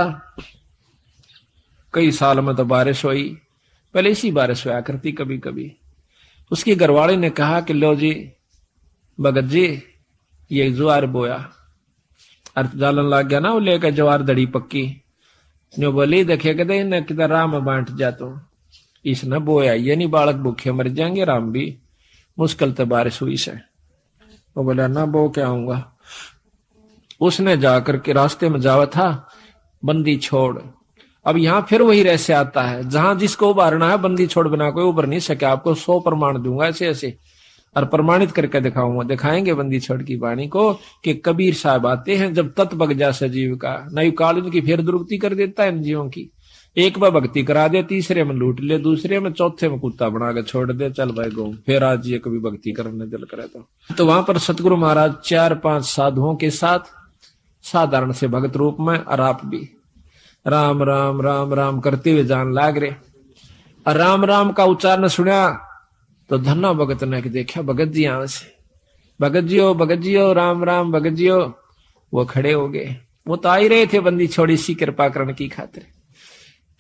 कई साल में तो बारिश हुई, पहले इसी बारिश हुआ करती कभी कभी। उसकी घरवाली ने कहा कि लो जी भगत जी ये ज्वार बोया, और जालन लग गया ना, वो लेकर ज्वार दड़ी पक्की नो बोली देखे कहते इन्हें किधर राम बांट जा, तो इसने बोया, ये नहीं बालक भूखे मर जाएंगे, राम भी मुश्किल तो बारिश हुई से। वो बोला ना बो क्या आऊंगा। उसने जाकर के रास्ते में जावा था, बंदी छोड़। अब यहां फिर वही रहस्य आता है, जहां जिसको उबारना है बंदी छोड़ बिना कोई उबर नहीं सके। आपको 100 प्रमाण दूंगा ऐसे ऐसे, और प्रमाणित करके दिखाऊंगा, दिखाएंगे बंदी छोड़ की वाणी को कि कबीर साहब आते हैं जब तत् बग जा सजीव का, नई काल इनकी फिर दुरुक्ति कर देता है इन जीवों की। एक बार भक्ति करा दे, तीसरे में लूट ले, दूसरे में, चौथे में कुत्ता बना के छोड़ दे, चल भाई गो, फिर आज ये कभी भक्ति करने दिल करे तो वहां पर सतगुरु महाराज 4-5 साधुओं के साथ साधारण से भगत रूप में, और आप भी राम राम राम राम करते हुए जान लाग रहे। और राम राम का उच्चारण सुना तो धन्ना भगत ने देखा भगत जी यहां से, भगत जी हो राम राम भगत जी हो। वो खड़े हो गए, वो तो आ ही रहे थे बंदी छोड़ी सी कृपा करण की खातिर।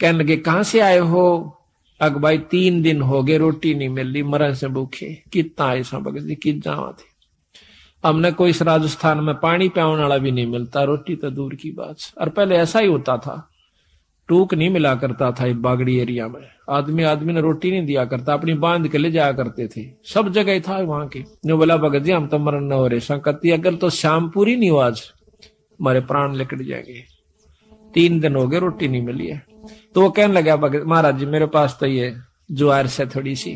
कहने लगे कहां से आए हो? अग भाई 3 दिन हो गए रोटी नहीं मिल रही, मरण से भूखे। कितना आए सा भगत जी, कित जावा थे। हमने कोई इस राजस्थान में पानी पियाने वाला भी नहीं मिलता, रोटी तो दूर की बात। और पहले ऐसा ही होता था, टूक नहीं मिला करता था बागड़ी एरिया में, आदमी ने रोटी नहीं दिया करता, अपनी बांध के ले जाया करते थे, सब जगह था वहां के। जो बोला भगत जी हम तो मरण न हो रहे, संकती अगर तो शाम पूरी नहीं हो आज हमारे प्राण लिकट जाएंगे। 3 दिन हो गए रोटी नहीं मिली है। तो वो कहने लगा भगत महाराज जी मेरे पास तो ये ज्वार से थोड़ी सी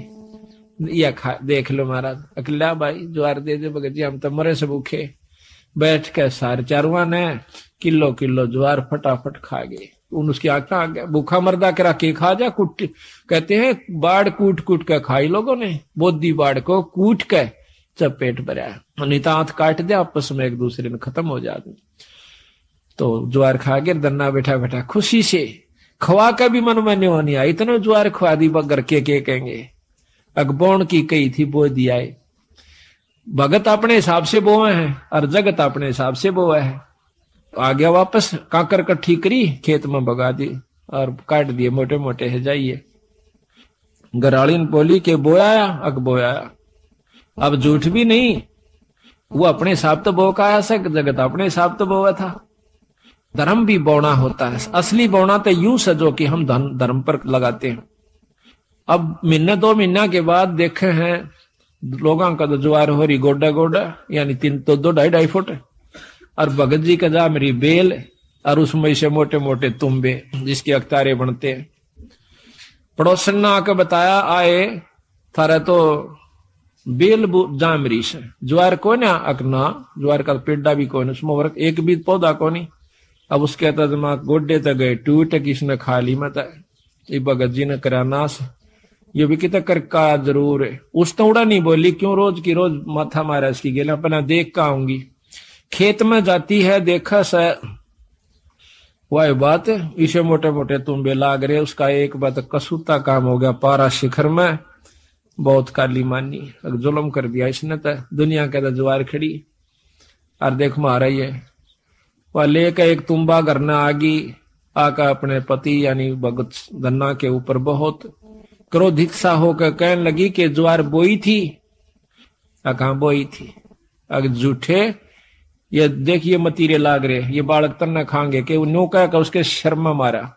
या खा देख लो महाराज। अकेला भाई ज्वार दे दे भगत जी, हम तो मरे से भूखे। बैठ के सारे चारुआ ने किलो ज्वार फटाफट खा गए। उसकी आंख आ गया, भूखा मर्दा करा के खा जा कुट। कहते हैं बाढ़ कूट के खाई लोगों ने, बोधी बाढ़ को कूट के जब पेट भरा, नहीं तो हाथ काट दे आपस में एक दूसरे में खत्म हो जाते। तो ज्वार खा के दन्ना बैठा खुशी से खवा का भी मन में नहीं आई, इतना ज्वार खवा दी बगर के कहेंगे। अगबोण की कही थी बो दिया है। भगत अपने हिसाब से बोए हैं और जगत अपने हिसाब से बोए है। आ गया वापस, काकर कट्ठी करी, खेत में भगा दी और काट दिए मोटे मोटे है जाइए। गराड़ी बोली के बोया अग बोया। अब झूठ भी नहीं, वो अपने हिसाब तो बो का आया से, जगत अपने हिसाब तो बोया था। धर्म भी बोना होता है, असली बोना तो यूं सजो कि हम धर्म पर लगाते हैं। अब 1-2 महीना के बाद देखे हैं लोगों का तो ज्वार हो रही गोडा गोडा, यानी 3 तो 2-2.5 फुट, और भगत जी का जा मेरी बेल, और उसमें से मोटे मोटे तुम्बे जिसके अख्तारे बनते हैं। पड़ोसन ने आकर बताया, आए थारे तो बेल जामरी से, ज्वार को ना अकना, ज्वार का पेड़ा भी कौन, उसमें वर्क एक भी पौधा को नहीं। अब उसके तजमा गोडे तक गए टूट, किसने खा ली मत, ये भगत जी ने करा नाश, ये भी कितना कर का जरूर है। उस तो उड़ा नहीं बोली, क्यों रोज की रोज माथा मारा इसकी गेला, अपना देख का आऊंगी। खेत में जाती है, देखा सा वह बात, इसे मोटे मोटे तुम्बे लाग रहे, उसका एक बात कसूता काम हो गया, पारा शिखर में बहुत काली मानी, जुल्म कर दिया इसने, तो दुनिया के तो ज्वार खड़ी, और देख मारा ये वह लेकर एक तुम्बा करना आगी, आका अपने पति यानी भगत धन्ना के ऊपर बहुत क्रोधित सा होकर कहने लगी कि ज्वार बोई थी, कहां बोई थी, अगर झूठे ये देखिए मतीरे लाग रहे, ये बालक तन्ना खाएंगे कि न्यू कह उसके शर्मा मारा,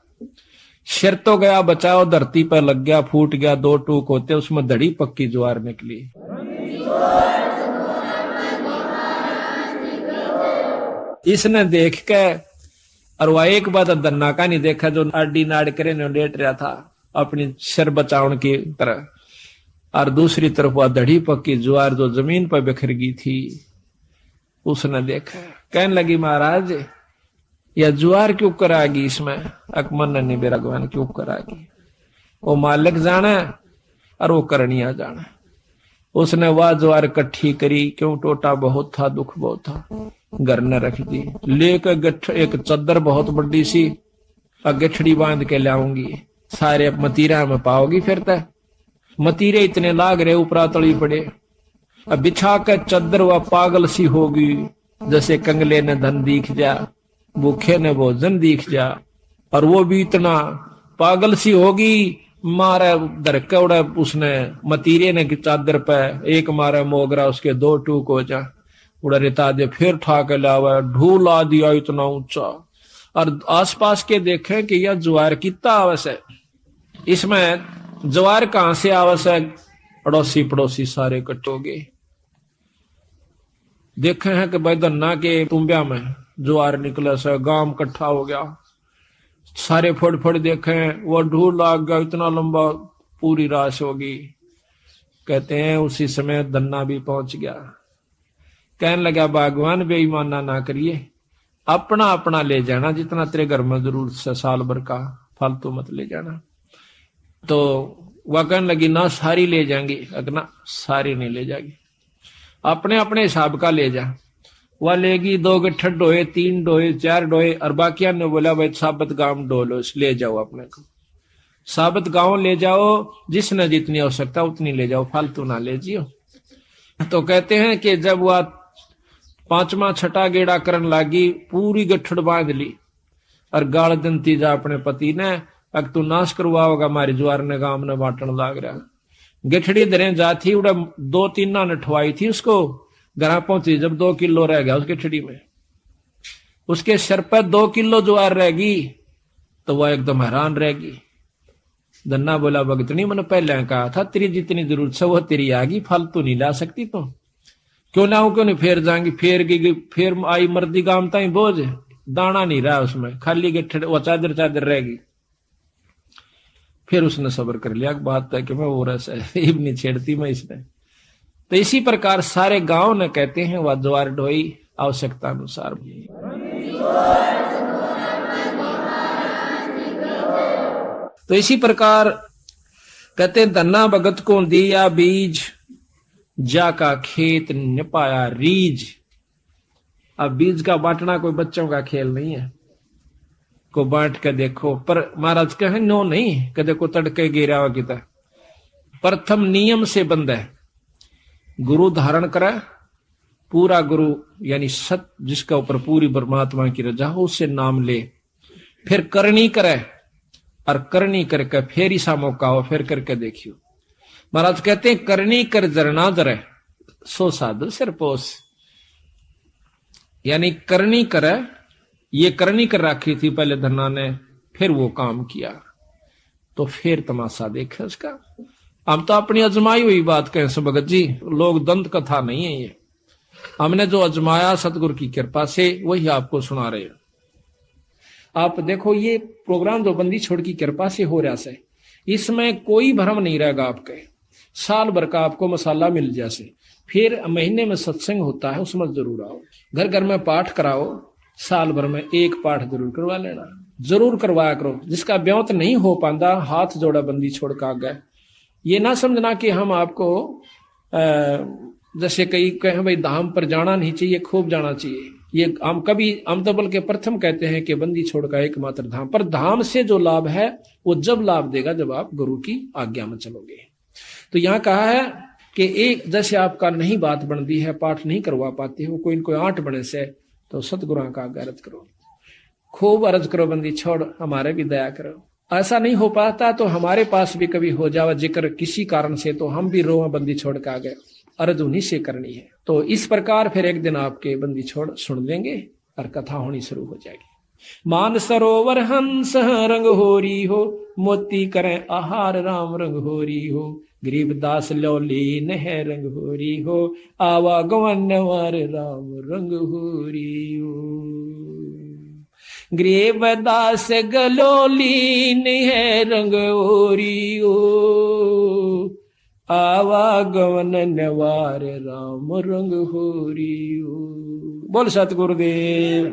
सिर तो गया बचाओ, धरती पर लग गया, फूट गया, 2 टूक होते, उसमें धड़ी पक्की ज्वार निकली। इसने देख के, और वह एक बात धन्ना का नहीं देखा, जो आडी नाड़ करे ने लेट रहा था अपनी सिर बचावन की तरह, और दूसरी तरफ वह धड़ी पक्की ज्वार जो जमीन पर बिखर गई थी, उसने देखा, कहने लगी महाराज यह ज्वार क्यों करागी, इसमें अकमन ने मेरा भगवान क्यों करागी, वो मालिक जाना और वो करनिया जाना। उसने वह ज्वार इकट्ठी करी, क्यों टोटा बहुत था, दुख बहुत था, घर ने रख दी, लेकर एक चद्दर बहुत बड़ी सी गठड़ी बांध के लाऊंगी, सारे मतीरा में पाओगी, फिर तक मतीरे इतने लाग रहे ऊपरा तली पड़े, अब बिछा कर चद्दर वह पागल सी होगी, जैसे कंगले ने धन दिख जा, भूखे ने भोजन दिख जा, और वो भी इतना पागल सी होगी, मारा धरका उड़ा उसने मतीरे ने की चादर पे, एक मारा मोगरा उसके 2 टूक हो जा, उड़ा रेता दे, फिर ठाक लावा, ढूला दिया इतना ऊंचा, और आसपास के देखे कि यह ज्वार कितना आवश्यक, इसमें ज्वार कहां से आवश्यक, अड़ोसी पड़ोसी सारे इकट्ठे हो गए, देखे हैं कि भाई धन्ना के तुम्बिया में ज्वार निकला से, गांव इकट्ठा हो गया, सारे फड़ फड़ देखे, वो ढूल लाग गया, इतना लंबा पूरी राश होगी। कहते हैं उसी समय धन्ना भी पहुंच गया, कहने लगा भगवान बेईमाना ना करिए, अपना अपना ले जाना, जितना तेरे घर में जरूरत से साल भर का, फालतू मत ले जाना। तो वह कहने लगी ना सारी ले जाएंगी, अगना सारी नहीं ले जाएगी, अपने अपने हिसाब का ले जा। वह लेगी 2 गट्ठर डोए, 3 डोए, 4 डोए, और बाकिया ने बोला भाई साबत गांव डोलो, ले जाओ अपने को, साबत गांव ले जाओ, जिसने जितनी आवश्यकता उतनी ले जाओ, फालतू ना ले जियो। तो कहते हैं कि जब वह 5वां 6ठा गेड़ा करन लागी, पूरी गठड़ बांध ली, और गाल दंती जा अपने पति ने, अग तू नाश करवाओगा हमारी ज्वार ने, गांव ने बांटन लाग रहा, गठड़ी दरें जाती, उड़ा 2-3 ना नठवाई थी उसको, घर पहुंची जब 2 किलो रह गया उस गठड़ी में, उसके सर पर 2 किलो ज्वार रहेगी, तो वह एकदम हैरान रहेगी। धन्ना बोला भगतनी मैंने पहले कहा था तेरी जितनी जरूरत है वो तेरी आगी, फालतू नहीं ला सकती तुम, क्यों ना हो क्यों नहीं, फेर जाएंगी, फेर गई, फेर आई मर्दी गांव ताई बोझ, दाना नहीं रहा उसमें, खाली गठड़ वो चादर चादर रहेगी। फिर उसने सब्र कर लिया, बात है कि मैं वो रस नहीं छेड़ती मैं इसने। तो इसी प्रकार सारे गांव ने कहते हैं वह ज्वार ढोई आवश्यकता अनुसार। तो इसी प्रकार कहते धन्ना भगत को दिया बीज, जाका खेत न पाया रीज। अब बीज का बांटना कोई बच्चों का खेल नहीं है, को बांट के देखो, पर महाराज कहे नो नहीं, कदे को तड़के गिरा हुआ किता, प्रथम नियम से बंद है, गुरु धारण करे, पूरा गुरु यानी सत जिसका ऊपर पूरी परमात्मा की रजा हो उससे नाम ले, फिर करनी करे, और करनी करके फिर ऐसा मौका हो फिर करके देखियो। महाराज कहते हैं करनी कर जरना जरे, सो साधु सिर पोस, यानी करनी करे, ये करनी कर रखी थी पहले धन्ना ने, फिर वो काम किया, तो फिर तमाशा देखे उसका, हम तो अपनी अजमाई हुई बात कहें भगत जी, लोग दंत कथा नहीं है ये। हमने जो अजमाया सतगुरु की कृपा से वही आपको सुना रहे हैं। आप देखो ये प्रोग्राम जो बंदी छोड़ की कृपा से हो रहा है, इसमें कोई भ्रम नहीं रहेगा आपके। साल भर का आपको मसाला मिल जैसे, फिर महीने में सत्संग होता है, उसमें जरूर आओ। घर घर में पाठ कराओ, साल भर में एक पाठ जरूर करवा लेना, जरूर करवाया करो। जिसका ब्योत नहीं हो पाता हाथ जोड़ा बंदी छोड़ का गए। ये ना समझना कि हम आपको जैसे कई कहें भाई धाम पर जाना नहीं चाहिए, खूब जाना चाहिए। ये हम तो बल्कि प्रथम कहते हैं कि बंदी छोड़ का एकमात्र धाम, पर धाम से जो लाभ है वो जब लाभ देगा जब आप गुरु की आज्ञा में चलोगे। तो यहाँ कहा है कि एक जैसे आपका नहीं बात बनती है, पाठ नहीं करवा पाते हो, कोई इनको आंट बने से, तो सतगुरु का अर्ज करो, खूब अर्ज करो, बंदी छोड़ हमारे भी दया करो। ऐसा नहीं हो पाता तो हमारे पास भी कभी हो जावा जिक्र किसी कारण से, तो हम भी रोआ बंदी छोड़ के आ गए, अर्ज उन्हीं से करनी है। तो इस प्रकार फिर एक दिन आपके बंदी छोड़ सुन लेंगे और कथा होनी शुरू हो जाएगी। मान सरोवर हंस रंग होरी हो, मोती करें आहार राम रंग होरी हो, गरीबदास लौलीन है रंग होरी हो, आवा गवन वार राम रंग होरी हो। गरीबदास गलोलीन है रंग होरी हो, आवागमन नवार राम रंग होरी हो। बोल सतगुरुदेव।